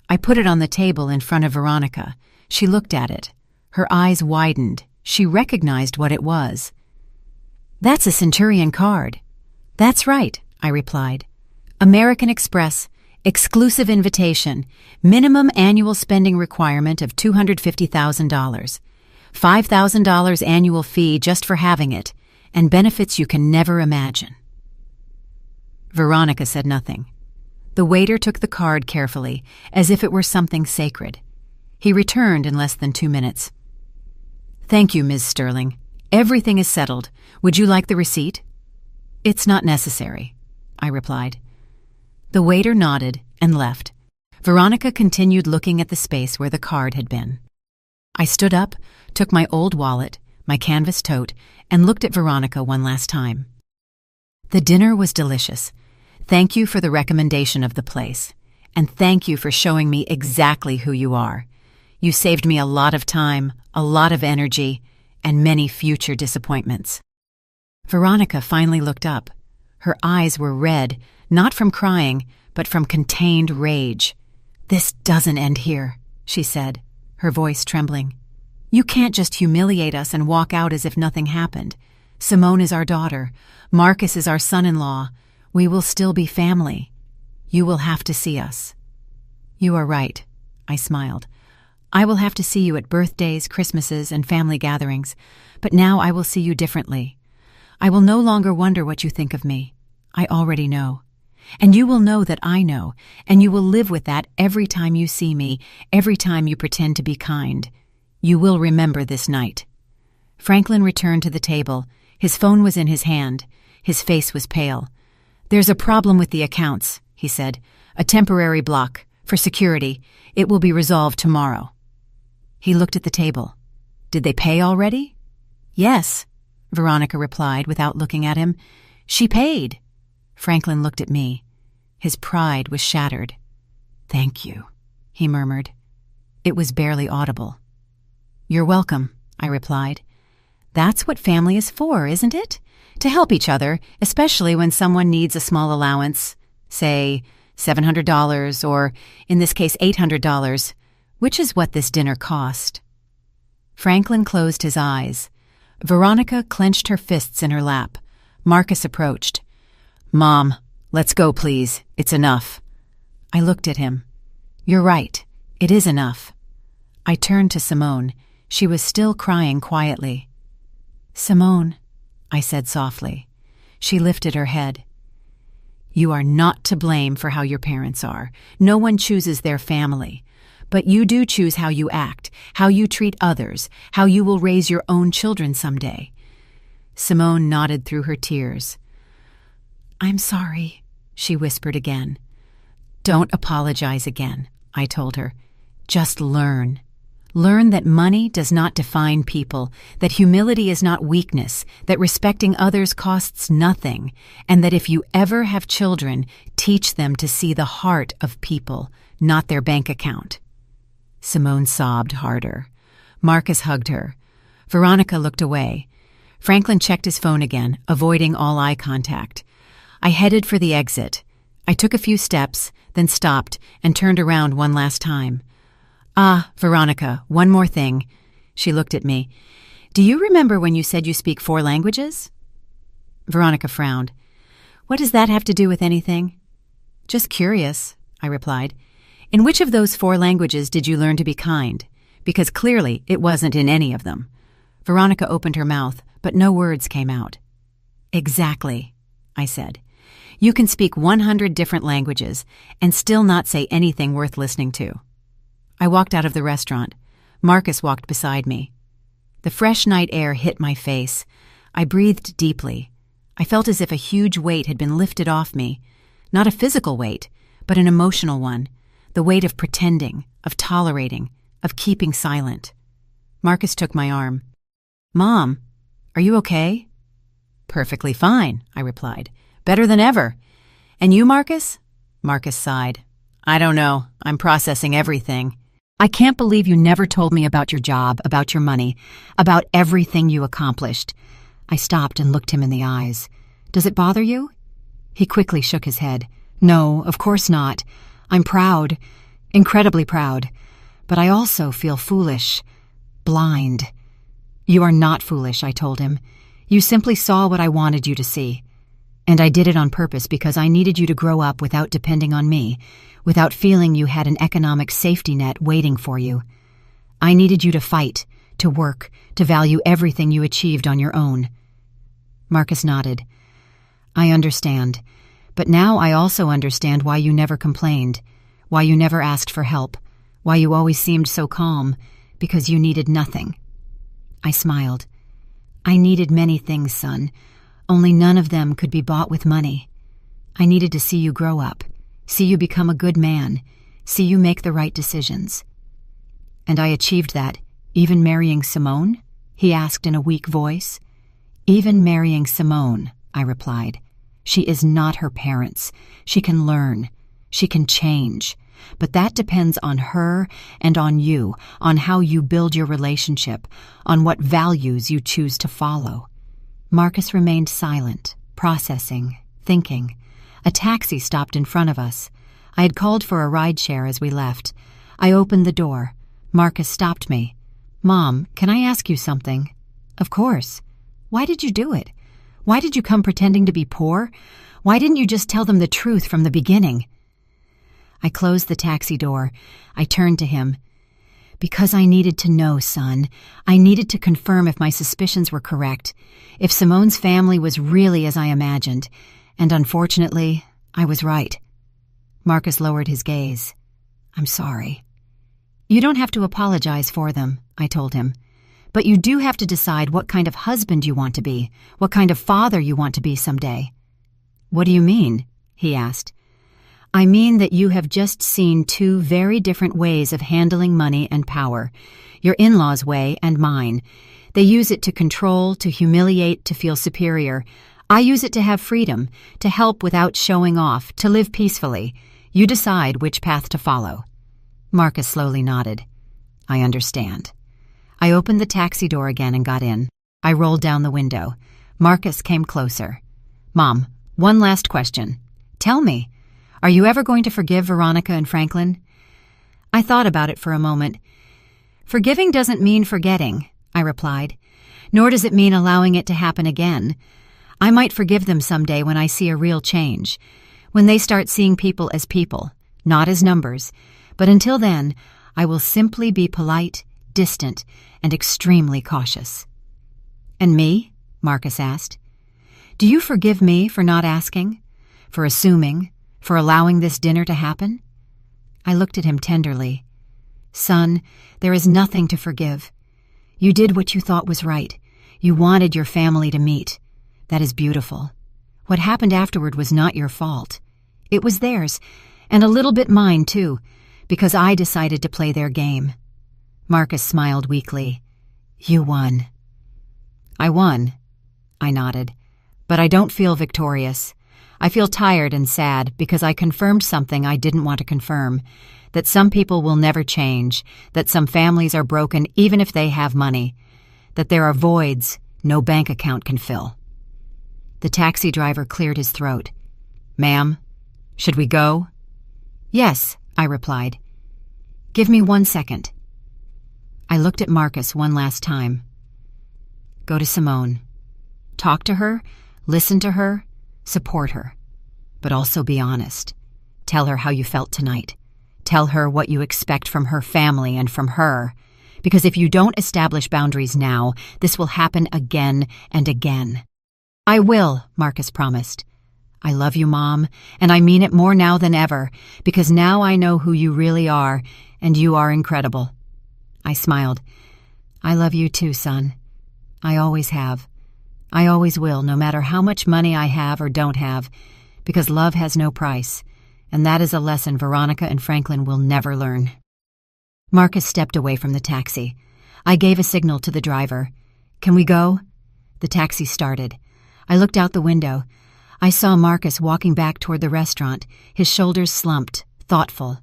S1: I put it on the table in front of Veronica. She looked at it. Her eyes widened. She recognized what it was. That's a Centurion card. That's right, I replied. American Express, exclusive invitation, minimum annual spending requirement of $250,000, $5,000 annual fee just for having it, and benefits you can never imagine. Veronica said nothing. The waiter took the card carefully, as if it were something sacred. He returned in less than 2 minutes. Thank you, Ms. Sterling. Everything is settled. Would you like the receipt? It's not necessary, I replied. The waiter nodded and left. Veronica continued looking at the space where the card had been. I stood up, took my old wallet, my canvas tote, and looked at Veronica one last time. The dinner was delicious. Thank you for the recommendation of the place, and thank you for showing me exactly who you are. You saved me a lot of time, a lot of energy, and many future disappointments. Veronica finally looked up. Her eyes were red, not from crying, but from contained rage. This doesn't end here, she said, her voice trembling. You can't just humiliate us and walk out as if nothing happened. Simone is our daughter. Marcus is our son-in-law. We will still be family. You will have to see us. You are right, I smiled. I will have to see you at birthdays, Christmases, and family gatherings, but now I will see you differently. I will no longer wonder what you think of me. I already know. And you will know that I know, and you will live with that every time you see me, every time you pretend to be kind. You will remember this night." Franklin returned to the table. His phone was in his hand. His face was pale. "There's a problem with the accounts," he said. "A temporary block. For security. It will be resolved tomorrow." He looked at the table. "Did they pay already?" "Yes," Veronica replied without looking at him. "She paid." Franklin looked at me. His pride was shattered. "Thank you," he murmured. It was barely audible. "You're welcome," I replied. "That's what family is for, isn't it? To help each other, especially when someone needs a small allowance, say $700 or, in this case, $800, which is what this dinner cost." Franklin closed his eyes. Veronica clenched her fists in her lap. Marcus approached. "Mom, let's go, please. It's enough." I looked at him. "You're right. It is enough." I turned to Simone. She was still crying quietly. "Simone," I said softly. She lifted her head. "You are not to blame for how your parents are. No one chooses their family. But you do choose how you act, how you treat others, how you will raise your own children someday." Simone nodded through her tears. "I'm sorry," she whispered again. "Don't apologize again," I told her. "Just learn. Learn that money does not define people, that humility is not weakness, that respecting others costs nothing, and that if you ever have children, teach them to see the heart of people, not their bank account." Simone sobbed harder. Marcus hugged her. Veronica looked away. Franklin checked his phone again, avoiding all eye contact. I headed for the exit. I took a few steps, then stopped and turned around one last time. "Ah, Veronica, one more thing." She looked at me. "Do you remember when you said you speak 4 languages?" Veronica frowned. "What does that have to do with anything?" "Just curious," I replied. "In which of those 4 languages did you learn to be kind? Because clearly it wasn't in any of them." Veronica opened her mouth, but no words came out. "Exactly," I said. "You can speak 100 different languages and still not say anything worth listening to." I walked out of the restaurant. Marcus walked beside me. The fresh night air hit my face. I breathed deeply. I felt as if a huge weight had been lifted off me. Not a physical weight, but an emotional one. The weight of pretending, of tolerating, of keeping silent. Marcus took my arm. "Mom, are you okay?" "Perfectly fine," I replied. "Better than ever. And you, Marcus?" Marcus sighed. "I don't know. I'm processing everything." "I can't believe you never told me about your job, about your money, about everything you accomplished." I stopped and looked him in the eyes. "Does it bother you?" He quickly shook his head. "No, of course not. I'm proud, incredibly proud. But I also feel foolish, blind." "You are not foolish," I told him. "You simply saw what I wanted you to see. And I did it on purpose because I needed you to grow up without depending on me, without feeling you had an economic safety net waiting for you. I needed you to fight, to work, to value everything you achieved on your own." Marcus nodded. "I understand. But now I also understand why you never complained, why you never asked for help, why you always seemed so calm, because you needed nothing." I smiled. "I needed many things, son. Only none of them could be bought with money. I needed to see you grow up, see you become a good man, see you make the right decisions." "And I achieved that, even marrying Simone?" he asked in a weak voice. "Even marrying Simone," I replied. "She is not her parents. She can learn. She can change. But that depends on her and on you, on how you build your relationship, on what values you choose to follow." Marcus remained silent, processing, thinking. A taxi stopped in front of us. I had called for a rideshare as we left. I opened the door. Marcus stopped me. "Mom, can I ask you something?" "Of course." "Why did you do it? Why did you come pretending to be poor? Why didn't you just tell them the truth from the beginning?" I closed the taxi door. I turned to him. "Because I needed to know, son. I needed to confirm if my suspicions were correct, if Simone's family was really as I imagined. And unfortunately, I was right." Marcus lowered his gaze. "I'm sorry." You don't have to apologize for them, I told him. But you do have to decide what kind of husband you want to be, what kind of father you want to be someday. What do you mean? He asked. I mean that you have just seen two very different ways of handling money and power. Your in-laws' way and mine. They use it to control, to humiliate, to feel superior. I use it to have freedom, to help without showing off, to live peacefully. You decide which path to follow. Marcus slowly nodded. I understand. I opened the taxi door again and got in. I rolled down the window. Marcus came closer. Mom, one last question. Tell me, are you ever going to forgive Veronica and Franklin? I thought about it for a moment. Forgiving doesn't mean forgetting, I replied, nor does it mean allowing it to happen again. I might forgive them someday when I see a real change, when they start seeing people as people, not as numbers, but until then, I will simply be polite, distant, and extremely cautious. And me? Marcus asked. Do you forgive me for not asking, for assuming, for allowing this dinner to happen? I looked at him tenderly. Son, there is nothing to forgive. You did what you thought was right. You wanted your family to meet. That is beautiful. What happened afterward was not your fault. It was theirs, and a little bit mine, too, because I decided to play their game. Marcus smiled weakly. You won. I won, I nodded, but I don't feel victorious. I feel tired and sad because I confirmed something I didn't want to confirm, that some people will never change, that some families are broken even if they have money, that there are voids no bank account can fill. The taxi driver cleared his throat. Ma'am, should we go? Yes, I replied. Give me 1 second. I looked at Marcus one last time. Go to Simone. Talk to her, listen to her, support her. But also be honest. Tell her how you felt tonight. Tell her what you expect from her family and from her. Because if you don't establish boundaries now, this will happen again and again. I will, Marcus promised. I love you, Mom, and I mean it more now than ever, because now I know who you really are, and you are incredible. I smiled. I love you too, son. I always have. I always will, no matter how much money I have or don't have, because love has no price, and that is a lesson Veronica and Franklin will never learn. Marcus stepped away from the taxi. I gave a signal to the driver. Can we go? The taxi started. I looked out the window. I saw Marcus walking back toward the restaurant, his shoulders slumped, thoughtful.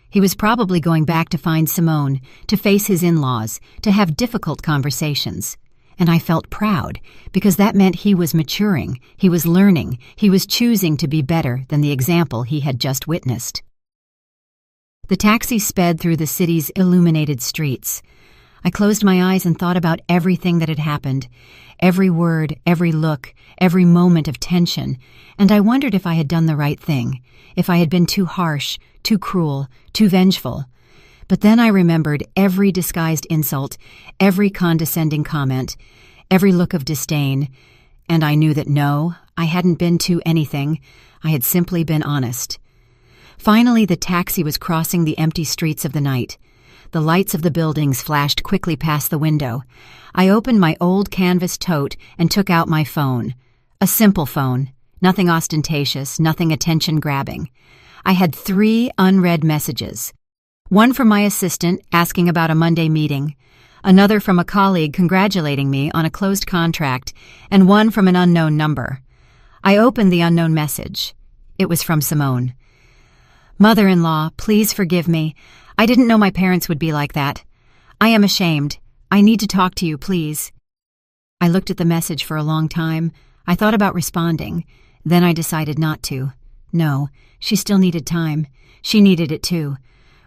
S1: He was probably going back to find Simone, to face his in-laws, to have difficult conversations. And I felt proud, because that meant he was maturing, he was learning, he was choosing to be better than the example he had just witnessed. The taxi sped through the city's illuminated streets. I closed my eyes and thought about everything that had happened, every word, every look, every moment of tension, and I wondered if I had done the right thing, if I had been too harsh, too cruel, too vengeful. But then I remembered every disguised insult, every condescending comment, every look of disdain, and I knew that no, I hadn't been too anything, I had simply been honest. Finally, the taxi was crossing the empty streets of the night. The lights of the buildings flashed quickly past the window. I opened my old canvas tote and took out my phone. A simple phone, nothing ostentatious, nothing attention-grabbing. I had 3 unread messages. One from my assistant asking about a Monday meeting, another from a colleague congratulating me on a closed contract, and one from an unknown number. I opened the unknown message. It was from Simone. Mother-in-law, please forgive me. I didn't know my parents would be like that. I am ashamed. I need to talk to you, please. I looked at the message for a long time. I thought about responding. Then I decided not to. No, she still needed time. She needed it too.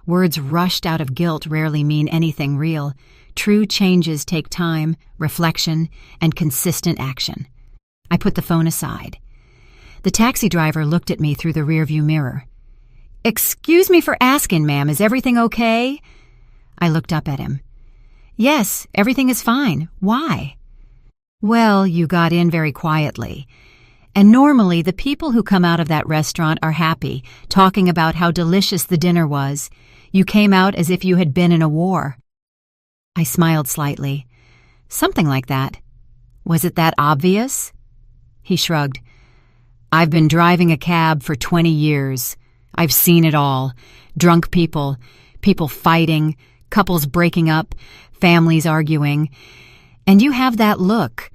S1: Words rushed out of guilt rarely mean anything real. True changes take time, reflection, and consistent action. I put the phone aside. The taxi driver looked at me through the rearview mirror. Excuse me for asking, ma'am, is everything okay? I looked up at him. Yes, everything is fine. Why? Well, you got in very quietly. And normally the people who come out of that restaurant are happy, talking about how delicious the dinner was. You came out as if you had been in a war. I smiled slightly. Something like that. Was it that obvious? He shrugged. I've been driving a cab for 20 years. I've seen it all. Drunk people, people fighting, couples breaking up, families arguing. And you have that look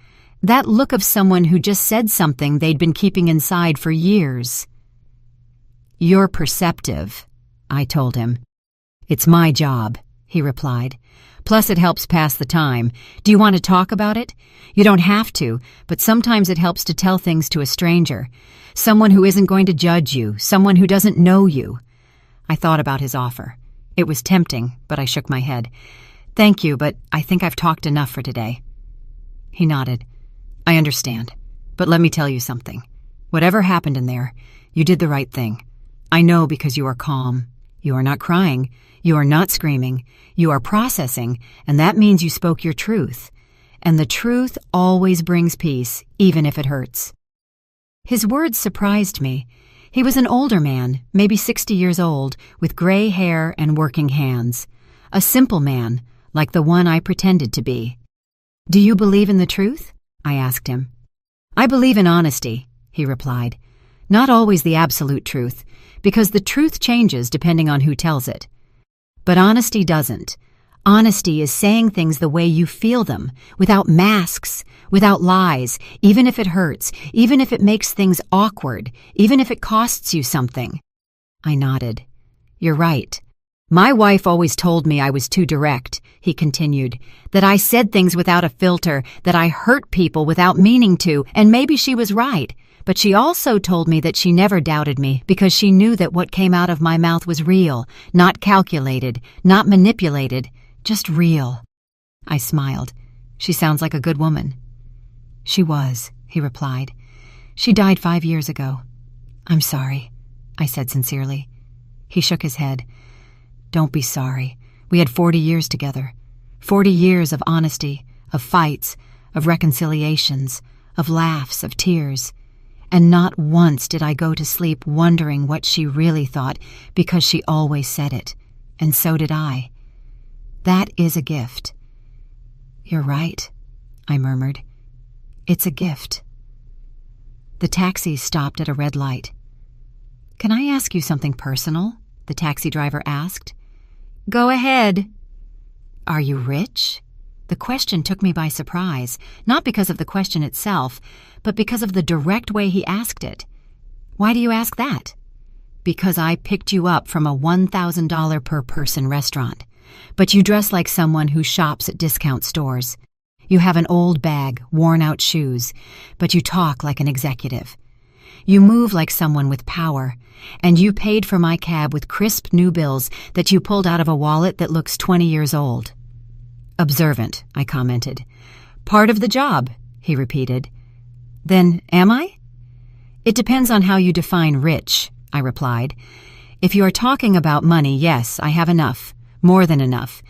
S1: of someone who just said something they'd been keeping inside for years. You're perceptive, I told him. It's my job, he replied. Plus it helps pass the time. Do you want to talk about it? You don't have to, but sometimes it helps to tell things to a stranger. Someone who isn't going to judge you, someone who doesn't know you. I thought about his offer. It was tempting, but I shook my head. Thank you, but I think I've talked enough for today. He nodded. I understand, but let me tell you something. Whatever happened in there, you did the right thing. I know because you are calm. You are not crying. You are not screaming. You are processing, and that means you spoke your truth. And the truth always brings peace, even if it hurts. His words surprised me. He was an older man, maybe 60 years old, with gray hair and working hands. A simple man, like the one I pretended to be. Do you believe in the truth? I asked him. I believe in honesty, he replied. Not always the absolute truth, because the truth changes depending on who tells it. But honesty doesn't. Honesty is saying things the way you feel them, without masks, without lies, even if it hurts, even if it makes things awkward, even if it costs you something. I nodded. You're right. My wife always told me I was too direct, he continued, that I said things without a filter, that I hurt people without meaning to, and maybe she was right. But she also told me that she never doubted me because she knew that what came out of my mouth was real, not calculated, not manipulated, just real. I smiled. She sounds like a good woman. She was, he replied. She died 5 years ago. I'm sorry, I said sincerely. He shook his head. Don't be sorry. We had 40 years together. 40 years of honesty, of fights, of reconciliations, of laughs, of tears. And not once did I go to sleep wondering what she really thought, because she always said it. And so did I. That is a gift. You're right, I murmured. It's a gift. The taxi stopped at a red light. Can I ask you something personal? The taxi driver asked. Go ahead. Are you rich? The question took me by surprise, not because of the question itself, but because of the direct way he asked it. Why do you ask that? Because I picked you up from a $1,000 per person restaurant, but you dress like someone who shops at discount stores. You have an old bag, worn-out shoes, but you talk like an executive. You move like someone with power, and you paid for my cab with crisp new bills that you pulled out of a wallet that looks 20 years old. Observant, I commented. Part of the job, he repeated. Then am I? It depends on how you define rich, I replied. If you are talking about money, yes, I have enough. More than enough.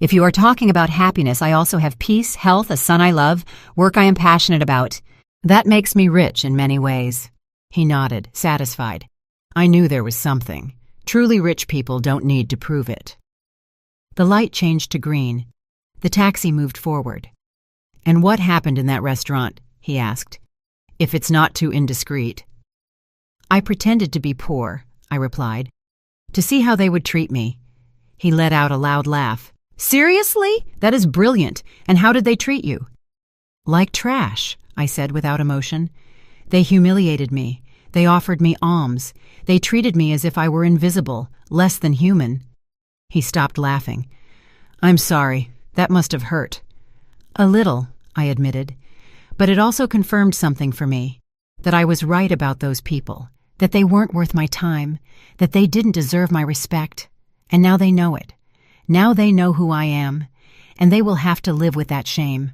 S1: If you are talking about happiness, I also have peace, health, a son I love, work I am passionate about. That makes me rich in many ways. He nodded, satisfied. I knew there was something. Truly rich people don't need to prove it. The light changed to green. The taxi moved forward. And what happened in that restaurant? He asked. If it's not too indiscreet. I pretended to be poor, I replied, to see how they would treat me. He let out a loud laugh. Seriously? That is brilliant. And how did they treat you? Like trash, I said without emotion. They humiliated me. They offered me alms. They treated me as if I were invisible, less than human. He stopped laughing. I'm sorry. That must have hurt. A little, I admitted. But it also confirmed something for me. That I was right about those people. That they weren't worth my time. That they didn't deserve my respect. And now they know it. Now they know who I am. And they will have to live with that shame.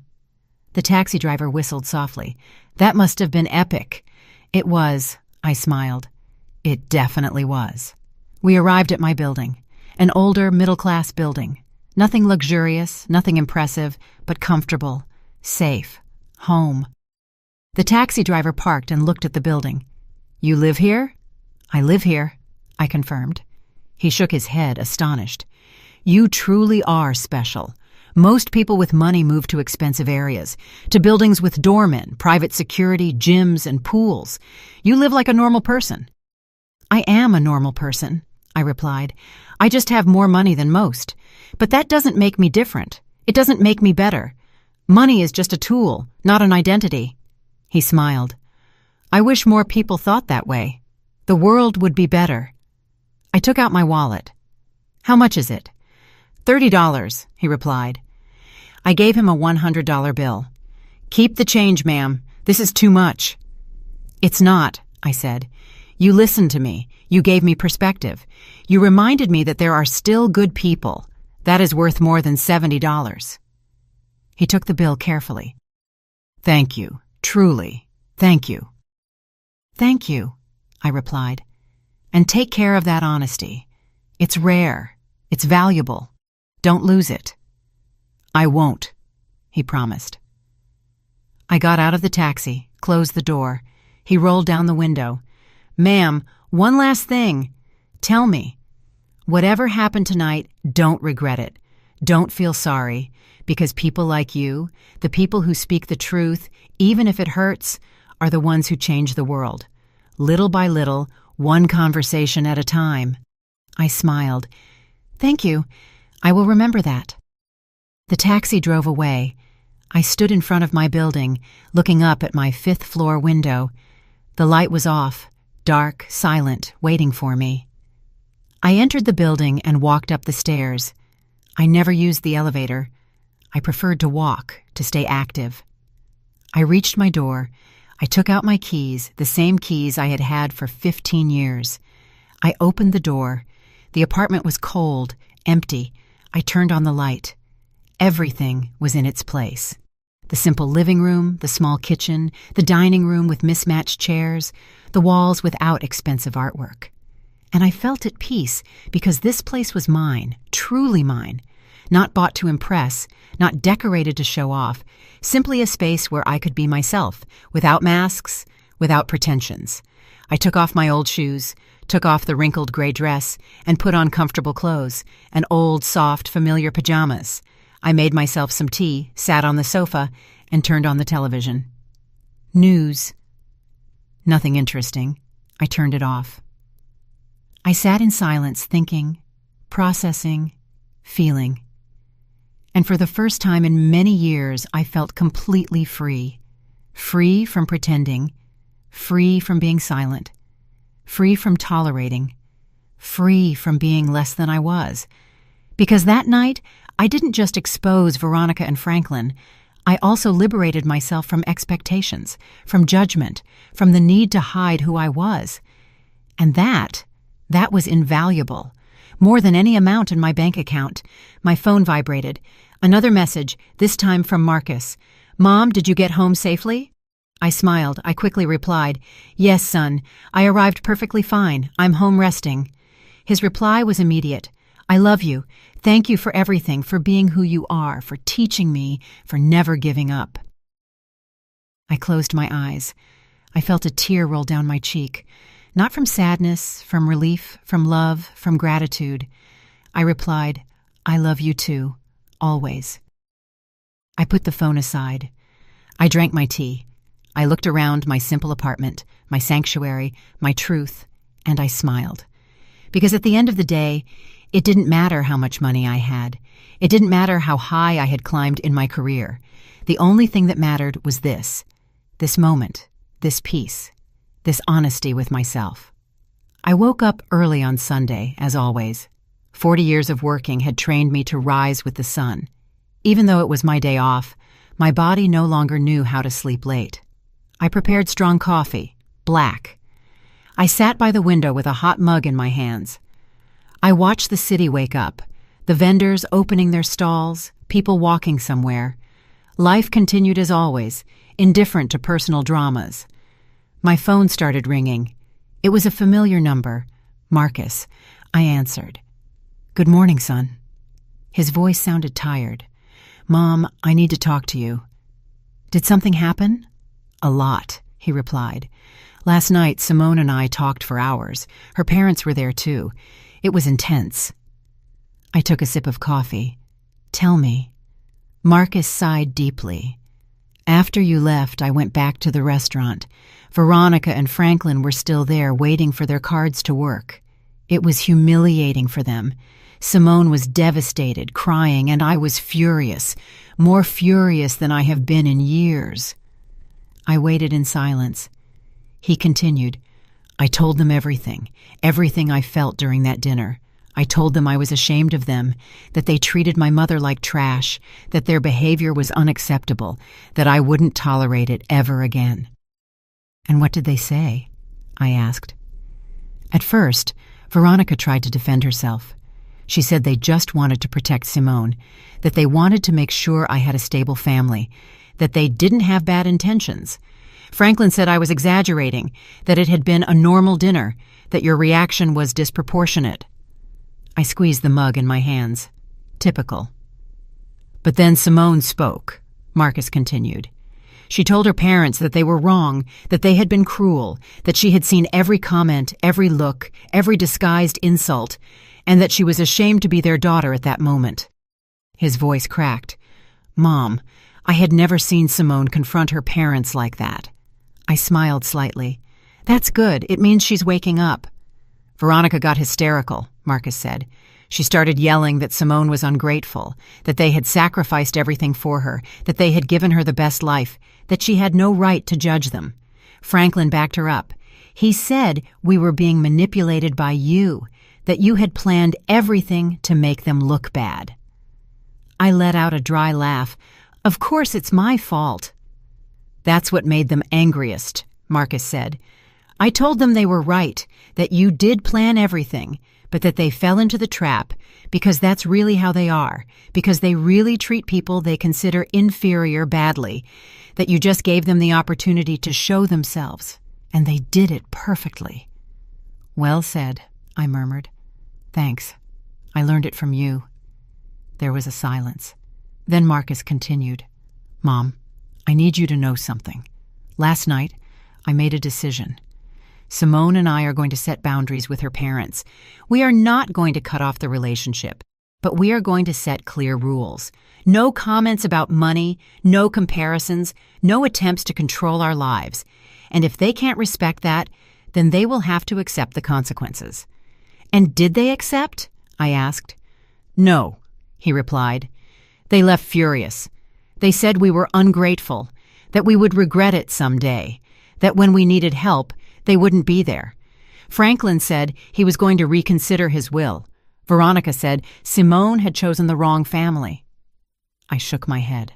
S1: The taxi driver whistled softly. That must have been epic. It was, I smiled. It definitely was. We arrived at my building. An older, middle-class building. Nothing luxurious, nothing impressive, but comfortable, safe, home. The taxi driver parked and looked at the building. "You live here?" "I live here," I confirmed. He shook his head, astonished. "You truly are special. Most people with money move to expensive areas, to buildings with doormen, private security, gyms, and pools. You live like a normal person." "I am a normal person," I replied. "I just have more money than most. But that doesn't make me different. It doesn't make me better. Money is just a tool, not an identity." He smiled. "I wish more people thought that way. The world would be better." I took out my wallet. "How much is it?" $30, he replied. I gave him a $100 bill. "Keep the change, ma'am. This is too much." "It's not," I said. "You listened to me. You gave me perspective. You reminded me that there are still good people. That is worth more than $70. He took the bill carefully. "Thank you. Truly. Thank you." "Thank you," I replied. "And take care of that honesty. It's rare. It's valuable. Don't lose it." "I won't," he promised. I got out of the taxi, closed the door. He rolled down the window. "Ma'am, one last thing. Tell me. Whatever happened tonight, don't regret it. Don't feel sorry, because people like you, the people who speak the truth, even if it hurts, are the ones who change the world. Little by little, one conversation at a time." I smiled. "Thank you. I will remember that." The taxi drove away. I stood in front of my building, looking up at my 5th-floor window. The light was off, dark, silent, waiting for me. I entered the building and walked up the stairs. I never used the elevator. I preferred to walk, to stay active. I reached my door. I took out my keys, the same keys I had had for 15 years. I opened the door. The apartment was cold, empty. I turned on the light. Everything was in its place. The simple living room, the small kitchen, the dining room with mismatched chairs, the walls without expensive artwork. And I felt at peace because this place was mine, truly mine, not bought to impress, not decorated to show off, simply a space where I could be myself, without masks, without pretensions. I took off my old shoes, took off the wrinkled gray dress, and put on comfortable clothes, and old, soft, familiar pajamas. I made myself some tea, sat on the sofa, and turned on the television. News. Nothing interesting. I turned it off. I sat in silence, thinking, processing, feeling. And for the first time in many years, I felt completely free. Free from pretending, free from being silent, free from tolerating, free from being less than I was. Because that night, I didn't just expose Veronica and Franklin. I also liberated myself from expectations, from judgment, from the need to hide who I was. And that was invaluable. More than any amount in my bank account. My phone vibrated. Another message, this time from Marcus. "Mom, did you get home safely?" I smiled. I quickly replied, "Yes, son. I arrived perfectly fine. I'm home resting." His reply was immediate. "I love you. Thank you for everything, for being who you are, for teaching me, for never giving up." I closed my eyes. I felt a tear roll down my cheek. Not from sadness, from relief, from love, from gratitude. I replied, "I love you too, always." I put the phone aside. I drank my tea. I looked around my simple apartment, my sanctuary, my truth, and I smiled. Because at the end of the day, it didn't matter how much money I had. It didn't matter how high I had climbed in my career. The only thing that mattered was this moment, this peace, this honesty with myself. I woke up early on Sunday, as always. 40 years of working had trained me to rise with the sun. Even though it was my day off, my body no longer knew how to sleep late. I prepared strong coffee, black. I sat by the window with a hot mug in my hands. I watched the city wake up, the vendors opening their stalls, people walking somewhere. Life continued as always, indifferent to personal dramas. My phone started ringing. It was a familiar number, Marcus. I answered. "Good morning, son." His voice sounded tired. "Mom, I need to talk to you." "Did something happen?" A lot, he replied. Last night, Simone and I talked for hours. Her parents were there too. It was intense. I took a sip of coffee. Tell me. Marcus sighed deeply. After you left, I went back to the restaurant. Veronica and Franklin were still there, waiting for their cards to work. It was humiliating for them. Simone was devastated, crying, and I was furious, more furious than I have been in years. I waited in silence. He continued, I told them everything I felt during that dinner. I told them I was ashamed of them, that they treated my mother like trash, that their behavior was unacceptable, that I wouldn't tolerate it ever again. And what did they say? I asked. At first, Veronica tried to defend herself. She said they just wanted to protect Simone, that they wanted to make sure I had a stable family, that they didn't have bad intentions. Franklin said I was exaggerating, that it had been a normal dinner, that your reaction was disproportionate. I squeezed the mug in my hands. Typical. But then Simone spoke, Marcus continued. She told her parents that they were wrong, that they had been cruel, that she had seen every comment, every look, every disguised insult, and that she was ashamed to be their daughter at that moment. His voice cracked. Mom, I had never seen Simone confront her parents like that. I smiled slightly. That's good. It means she's waking up. Veronica got hysterical, Marcus said. She started yelling that Simone was ungrateful, that they had sacrificed everything for her, that they had given her the best life, that she had no right to judge them. Franklin backed her up. He said we were being manipulated by you, that you had planned everything to make them look bad. I let out a dry laugh. Of course it's my fault. That's what made them angriest, Marcus said. I told them they were right, that you did plan everything, but that they fell into the trap because that's really how they are, because they really treat people they consider inferior badly, that you just gave them the opportunity to show themselves, and they did it perfectly. Well said, I murmured. Thanks. I learned it from you. There was a silence. Then Marcus continued. Mom, I need you to know something. Last night, I made a decision. Simone and I are going to set boundaries with her parents. We are not going to cut off the relationship, but we are going to set clear rules. No comments about money, no comparisons, no attempts to control our lives. And if they can't respect that, then they will have to accept the consequences. And did they accept? I asked. No, he replied. They left furious. They said we were ungrateful, that we would regret it someday, that when we needed help, they wouldn't be there. Franklin said he was going to reconsider his will. Veronica said Simone had chosen the wrong family. I shook my head.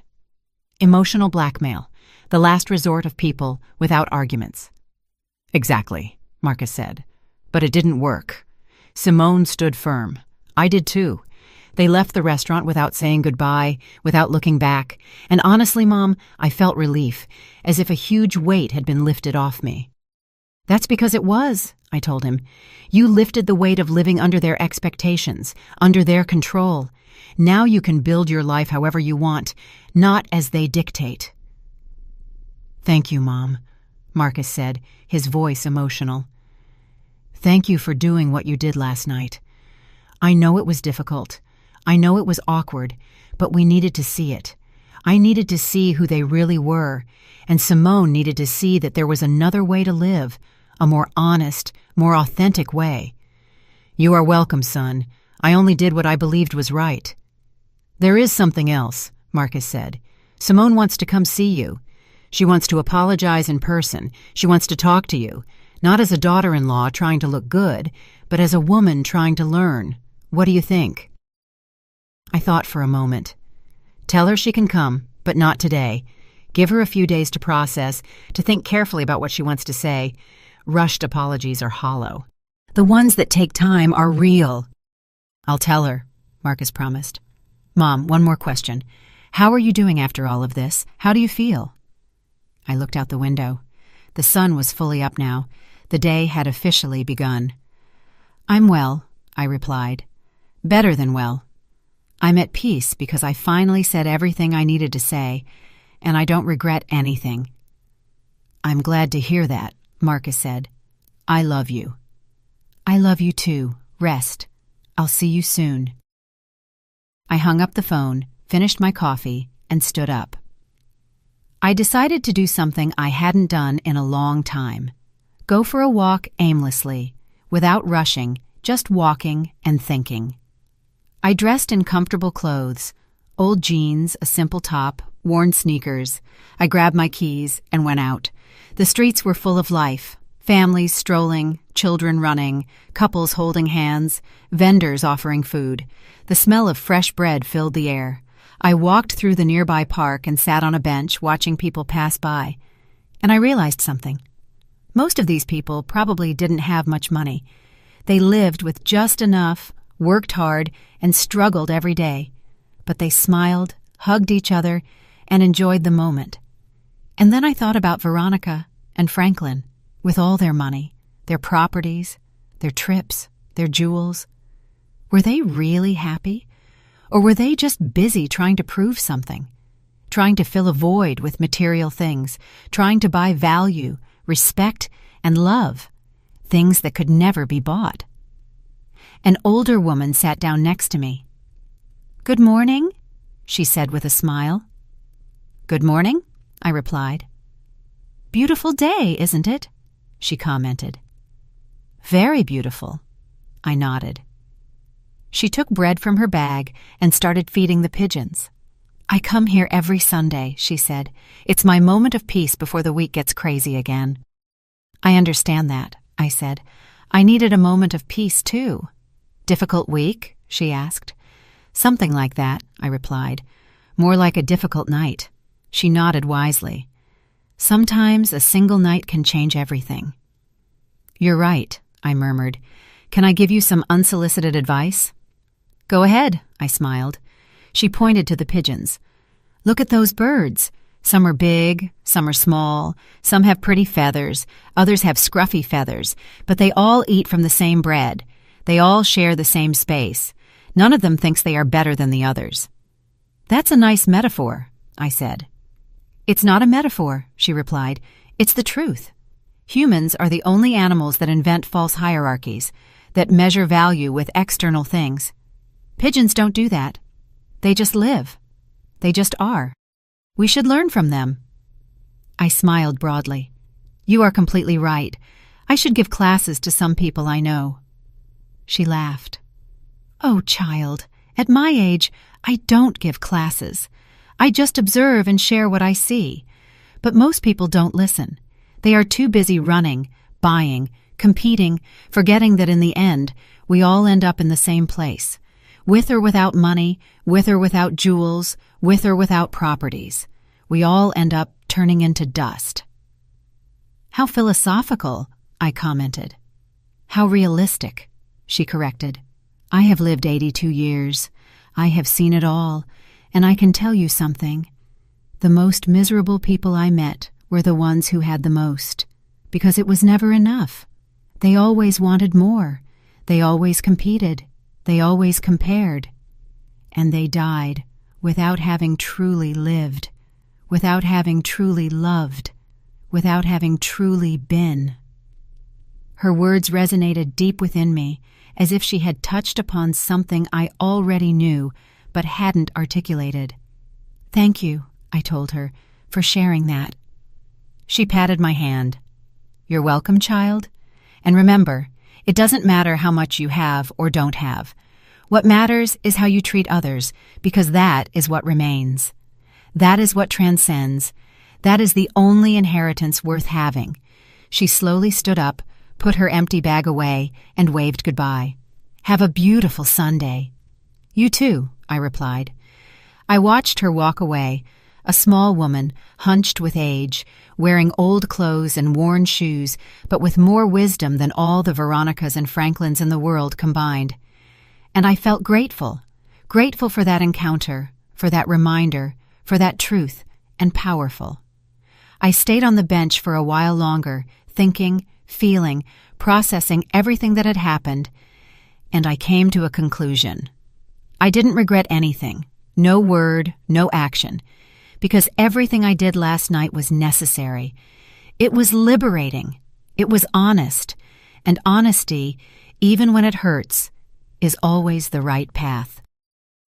S1: Emotional blackmail, the last resort of people without arguments. Exactly, Marcus said. But it didn't work. Simone stood firm. I did too. They left the restaurant without saying goodbye, without looking back, and honestly, Mom, I felt relief, as if a huge weight had been lifted off me. That's because it was, I told him. You lifted the weight of living under their expectations, under their control. Now you can build your life however you want, not as they dictate. Thank you, Mom, Marcus said, his voice emotional. Thank you for doing what you did last night. I know it was difficult. I know it was awkward, but we needed to see it. I needed to see who they really were, and Simone needed to see that there was another way to live, a more honest, more authentic way. You are welcome, son. I only did what I believed was right. There is something else, Marcus said. Simone wants to come see you. She wants to apologize in person. She wants to talk to you, not as a daughter-in-law trying to look good, but as a woman trying to learn. What do you think? I thought for a moment. Tell her she can come, but not today. Give her a few days to process, to think carefully about what she wants to say. Rushed apologies are hollow. The ones that take time are real. I'll tell her, Marcus promised. Mom, one more question. How are you doing after all of this? How do you feel? I looked out the window. The sun was fully up now. The day had officially begun. I'm well, I replied. Better than well. I'm at peace because I finally said everything I needed to say, and I don't regret anything. I'm glad to hear that, Marcus said. I love you. I love you too. Rest. I'll see you soon. I hung up the phone, finished my coffee, and stood up. I decided to do something I hadn't done in a long time. Go for a walk aimlessly, without rushing, just walking and thinking. I dressed in comfortable clothes, old jeans, a simple top, worn sneakers. I grabbed my keys and went out. The streets were full of life. Families strolling, children running, couples holding hands, vendors offering food. The smell of fresh bread filled the air. I walked through the nearby park and sat on a bench watching people pass by. And I realized something. Most of these people probably didn't have much money. They lived with just enough, worked hard, and struggled every day. But they smiled, hugged each other, and enjoyed the moment. And then I thought about Veronica and Franklin, with all their money, their properties, their trips, their jewels. Were they really happy? Or were they just busy trying to prove something? Trying to fill a void with material things, trying to buy value, respect, and love, things that could never be bought. An older woman sat down next to me. "Good morning," she said with a smile. "Good morning," I replied. "Beautiful day, isn't it?" she commented. "Very beautiful," I nodded. She took bread from her bag and started feeding the pigeons. "I come here every Sunday," she said. "It's my moment of peace before the week gets crazy again." "I understand that," I said. "I needed a moment of peace, too." "Difficult week?" she asked. "Something like that," I replied. "More like a difficult night." She nodded wisely. "Sometimes a single night can change everything." "You're right," I murmured. "Can I give you some unsolicited advice?" "Go ahead," I smiled. She pointed to the pigeons. "Look at those birds. Some are big, some are small, some have pretty feathers, others have scruffy feathers, but they all eat from the same bread. They all share the same space. None of them thinks they are better than the others." "That's a nice metaphor," I said. "It's not a metaphor," she replied. "It's the truth. Humans are the only animals that invent false hierarchies, that measure value with external things. Pigeons don't do that. They just live. They just are. We should learn from them." I smiled broadly. "You are completely right. I should give classes to some people I know." She laughed. "Oh, child, at my age, I don't give classes. I just observe and share what I see. But most people don't listen. They are too busy running, buying, competing, forgetting that in the end, we all end up in the same place. With or without money, with or without jewels, with or without properties. We all end up turning into dust." "How philosophical," I commented. "How realistic," she corrected. "I have lived 82 years. I have seen it all, and I can tell you something. The most miserable people I met were the ones who had the most, because it was never enough. They always wanted more. They always competed. They always compared. And they died without having truly lived, without having truly loved, without having truly been." Her words resonated deep within me, as if she had touched upon something I already knew but hadn't articulated. "Thank you," I told her, "for sharing that." She patted my hand. "You're welcome, child. And remember, it doesn't matter how much you have or don't have. What matters is how you treat others, because that is what remains. That is what transcends. That is the only inheritance worth having." She slowly stood up, put her empty bag away, and waved goodbye. "Have a beautiful Sunday." "You too," I replied. I watched her walk away, a small woman, hunched with age, wearing old clothes and worn shoes, but with more wisdom than all the Veronicas and Franklins in the world combined. And I felt grateful for that encounter, for that reminder, for that truth, and powerful. I stayed on the bench for a while longer, thinking, feeling, processing everything that had happened, and I came to a conclusion. I didn't regret anything, no word, no action, because everything I did last night was necessary. It was liberating. It was honest. And honesty, even when it hurts, is always the right path.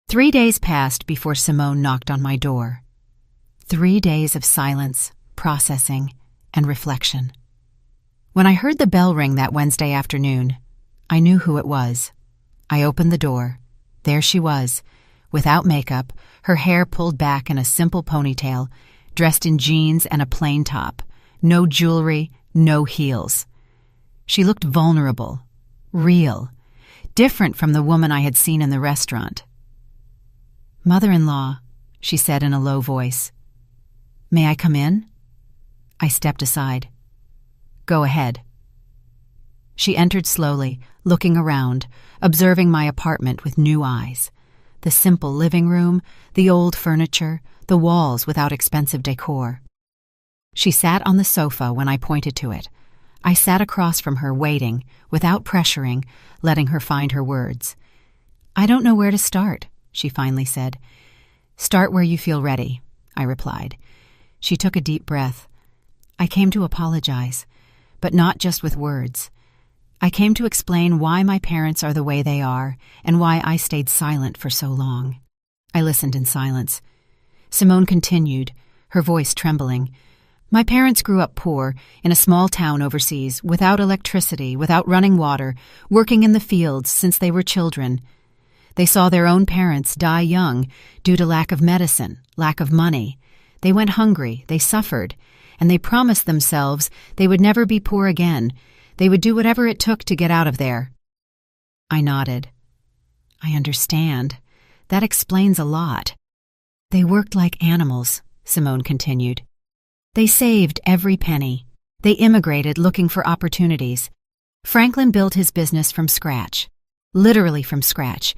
S1: 3 days passed before Simone knocked on my door. 3 days of silence, processing, and reflection. When I heard the bell ring that Wednesday afternoon, I knew who it was. I opened the door. There she was, without makeup, her hair pulled back in a simple ponytail, dressed in jeans and a plain top. No jewelry, no heels. She looked vulnerable, real, different from the woman I had seen in the restaurant. "Mother-in-law," she said in a low voice. "May I come in?" I stepped aside. "Go ahead." She entered slowly, looking around, observing my apartment with new eyes. The simple living room, the old furniture, the walls without expensive decor. She sat on the sofa when I pointed to it. I sat across from her, waiting, without pressuring, letting her find her words. "I don't know where to start," she finally said. "Start where you feel ready," I replied. She took a deep breath. "I came to apologize, but not just with words. I came to explain why my parents are the way they are and why I stayed silent for so long." I listened in silence. Simone continued, her voice trembling. "My parents grew up poor, in a small town overseas, without electricity, without running water, working in the fields since they were children. They saw their own parents die young due to lack of medicine, lack of money. They went hungry, they suffered, and they promised themselves they would never be poor again. They would do whatever it took to get out of there." I nodded. "I understand. That explains a lot." "They worked like animals," Simone continued. "They saved every penny. They immigrated looking for opportunities. Franklin built his business from scratch, literally from scratch.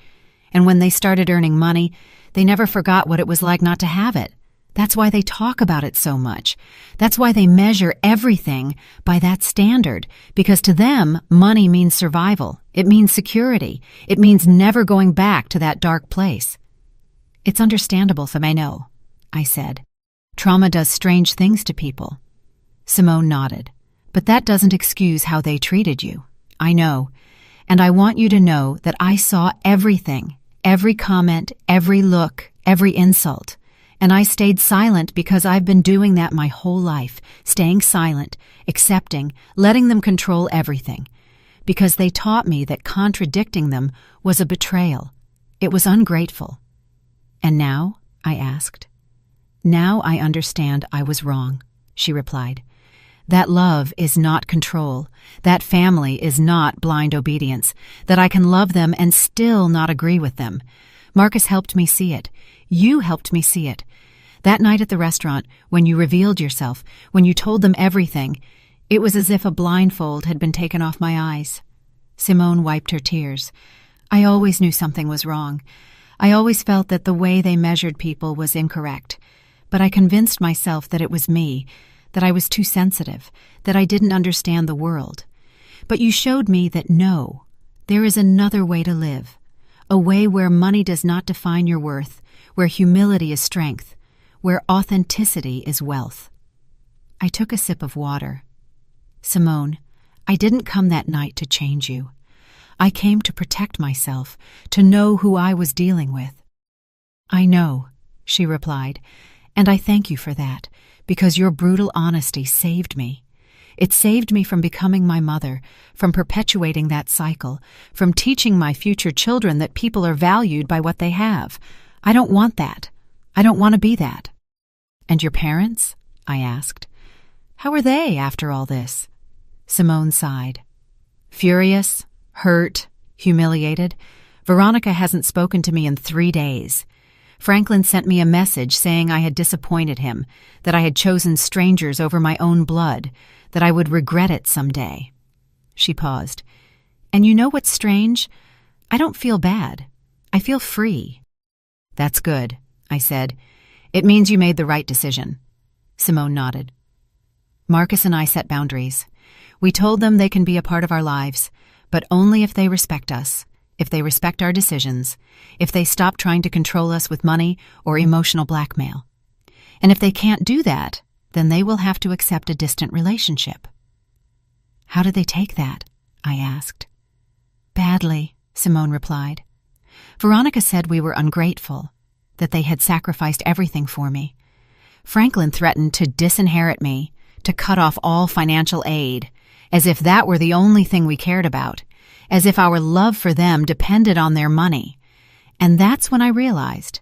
S1: And when they started earning money, they never forgot what it was like not to have it. That's why they talk about it so much. That's why they measure everything by that standard, because to them, money means survival. It means security. It means never going back to that dark place." "It's understandable, Femeno," I said. "Trauma does strange things to people." Simone nodded. "But that doesn't excuse how they treated you. I know. And I want you to know that I saw everything, every comment, every look, every insult. And I stayed silent because I've been doing that my whole life, staying silent, accepting, letting them control everything. Because they taught me that contradicting them was a betrayal. It was ungrateful." "And now?" I asked. "Now I understand I was wrong," she replied. "That love is not control. That family is not blind obedience. That I can love them and still not agree with them. Marcus helped me see it. You helped me see it. That night at the restaurant, when you revealed yourself, when you told them everything, it was as if a blindfold had been taken off my eyes." Simone wiped her tears. "I always knew something was wrong. I always felt that the way they measured people was incorrect. But I convinced myself that it was me, that I was too sensitive, that I didn't understand the world. But you showed me that no, there is another way to live. A way where money does not define your worth, where humility is strength, where authenticity is wealth." I took a sip of water. "Simone, I didn't come that night to change you. I came to protect myself, to know who I was dealing with." "I know," she replied, "and I thank you for that, because your brutal honesty saved me. It saved me from becoming my mother, from perpetuating that cycle, from teaching my future children that people are valued by what they have. I don't want that. I don't want to be that." "And your parents?" I asked. "How are they after all this?" Simone sighed. "Furious, hurt, humiliated. Veronica hasn't spoken to me in 3 days. Franklin sent me a message saying I had disappointed him, that I had chosen strangers over my own blood, that I would regret it someday." She paused. "And you know what's strange? I don't feel bad. I feel free." "That's good," I said. "It means you made the right decision." Simone nodded. "Marcus and I set boundaries. We told them they can be a part of our lives, but only if they respect us, if they respect our decisions, if they stop trying to control us with money or emotional blackmail. And if they can't do that, then they will have to accept a distant relationship." "How did they take that?" I asked. "Badly," Simone replied. "Veronica said we were ungrateful, that they had sacrificed everything for me. Franklin threatened to disinherit me, to cut off all financial aid, as if that were the only thing we cared about, as if our love for them depended on their money. And that's when I realized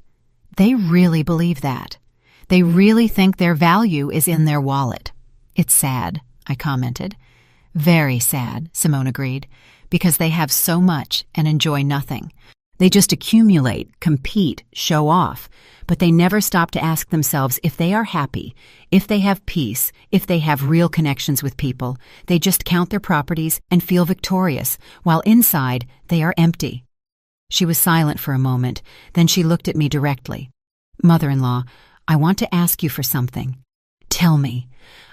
S1: they really believe that. They really think their value is in their wallet." "It's sad," I commented. "Very sad," Simone agreed, "because they have so much and enjoy nothing. They just accumulate, compete, show off, but they never stop to ask themselves if they are happy, if they have peace, if they have real connections with people. They just count their properties and feel victorious, while inside they are empty." She was silent for a moment, then she looked at me directly. "Mother-in-law, I want to ask you for something. Tell me.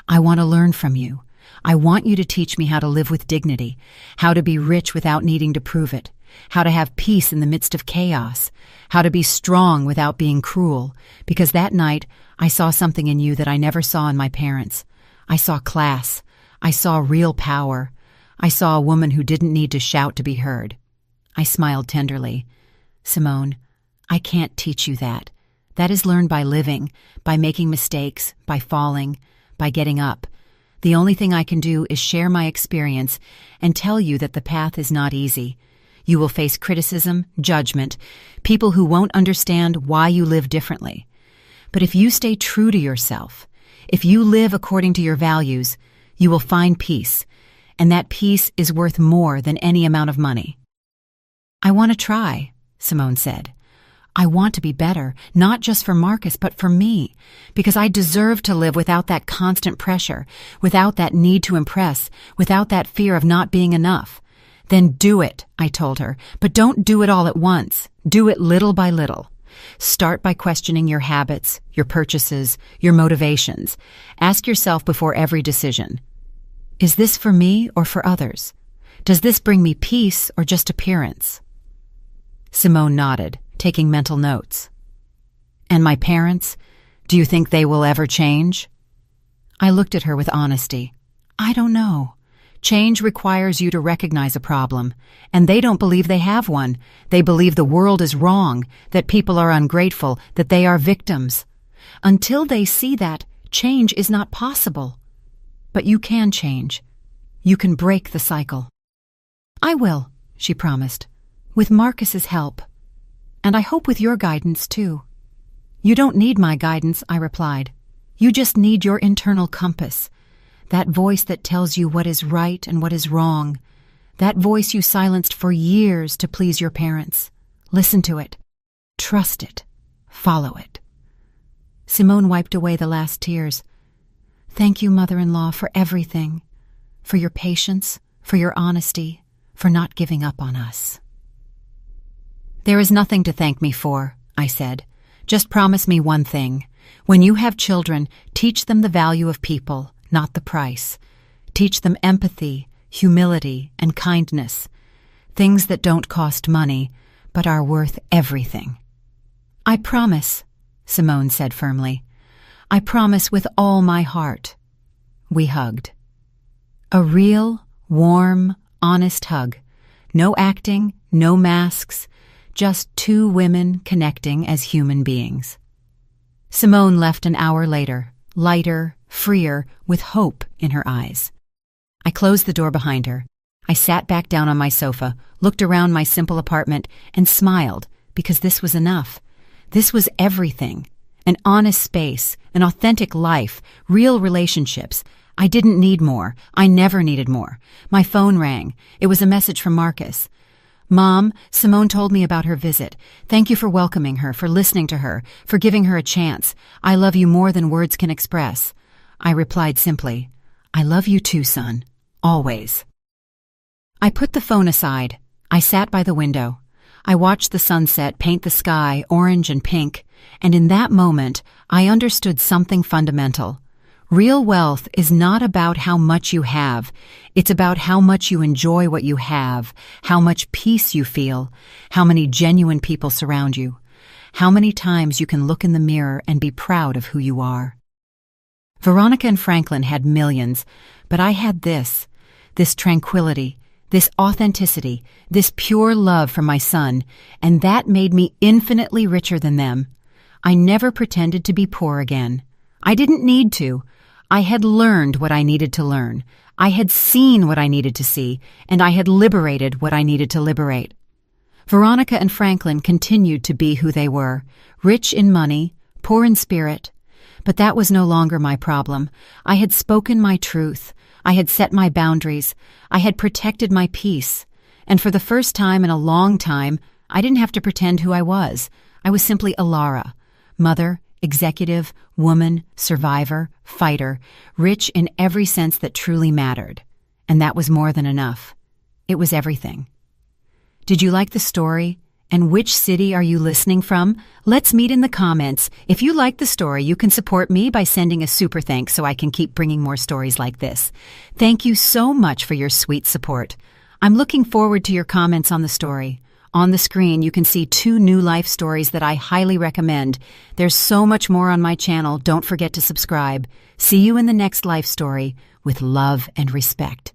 S1: I want to learn from you. I want you to teach me how to live with dignity, how to be rich without needing to prove it, how to have peace in the midst of chaos, how to be strong without being cruel, because that night I saw something in you that I never saw in my parents. I saw class. I saw real power. I saw a woman who didn't need to shout to be heard." I smiled tenderly. "Simone, I can't teach you that. That is learned by living, by making mistakes, by falling, by getting up. The only thing I can do is share my experience and tell you that the path is not easy. You will face criticism, judgment, people who won't understand why you live differently. But if you stay true to yourself, if you live according to your values, you will find peace, and that peace is worth more than any amount of money." "I want to try," Simone said. "I want to be better, not just for Marcus, but for me, because I deserve to live without that constant pressure, without that need to impress, without that fear of not being enough." "Then do it," I told her, "but don't do it all at once. Do it little by little. Start by questioning your habits, your purchases, your motivations. Ask yourself before every decision, is this for me or for others? Does this bring me peace or just appearance?" Simone nodded, taking mental notes. "And my parents? Do you think they will ever change?" I looked at her with honesty. "I don't know. Change requires you to recognize a problem, and they don't believe they have one. They believe the world is wrong, that people are ungrateful, that they are victims. Until they see that, change is not possible. But you can change. You can break the cycle." "I will," she promised, "with Marcus's help. And I hope with your guidance, too." "You don't need my guidance," I replied. "You just need your internal compass. That voice that tells you what is right and what is wrong. That voice you silenced for years to please your parents. Listen to it. Trust it. Follow it." Simone wiped away the last tears. "Thank you, mother-in-law, for everything. For your patience, for your honesty, for not giving up on us." "There is nothing to thank me for," I said. "Just promise me one thing. When you have children, teach them the value of people, not the price. Teach them empathy, humility, and kindness. Things that don't cost money, but are worth everything." "I promise," Simone said firmly. "I promise with all my heart." We hugged. A real, warm, honest hug. No acting, no masks, just two women connecting as human beings. Simone left an hour later, lighter, freer, with hope in her eyes. I closed the door behind her. I sat back down on my sofa, looked around my simple apartment, and smiled, because this was enough. This was everything. An honest space, an authentic life, real relationships. I didn't need more. I never needed more. My phone rang. It was a message from Marcus. "Mom, Simone told me about her visit. Thank you for welcoming her, for listening to her, for giving her a chance. I love you more than words can express." I replied simply, "I love you too, son. Always." I put the phone aside. I sat by the window. I watched the sunset paint the sky orange and pink, and in that moment, I understood something fundamental. Real wealth is not about how much you have. It's about how much you enjoy what you have, how much peace you feel, how many genuine people surround you, how many times you can look in the mirror and be proud of who you are. Veronica and Franklin had millions, but I had this tranquility, this authenticity, this pure love for my son, and that made me infinitely richer than them. I never pretended to be poor again. I didn't need to. I had learned what I needed to learn. I had seen what I needed to see, and I had liberated what I needed to liberate. Veronica and Franklin continued to be who they were, rich in money, poor in spirit. But that was no longer my problem. I had spoken my truth. I had set my boundaries. I had protected my peace. And for the first time in a long time, I didn't have to pretend who I was. I was simply Alara, mother, executive, woman, survivor, fighter, rich in every sense that truly mattered. And that was more than enough. It was everything. Did you like the story? And which city are you listening from? Let's meet in the comments. If you like the story, you can support me by sending a super thanks so I can keep bringing more stories like this. Thank you so much for your sweet support. I'm looking forward to your comments on the story. On the screen, you can see 2 new life stories that I highly recommend. There's so much more on my channel. Don't forget to subscribe. See you in the next life story with love and respect.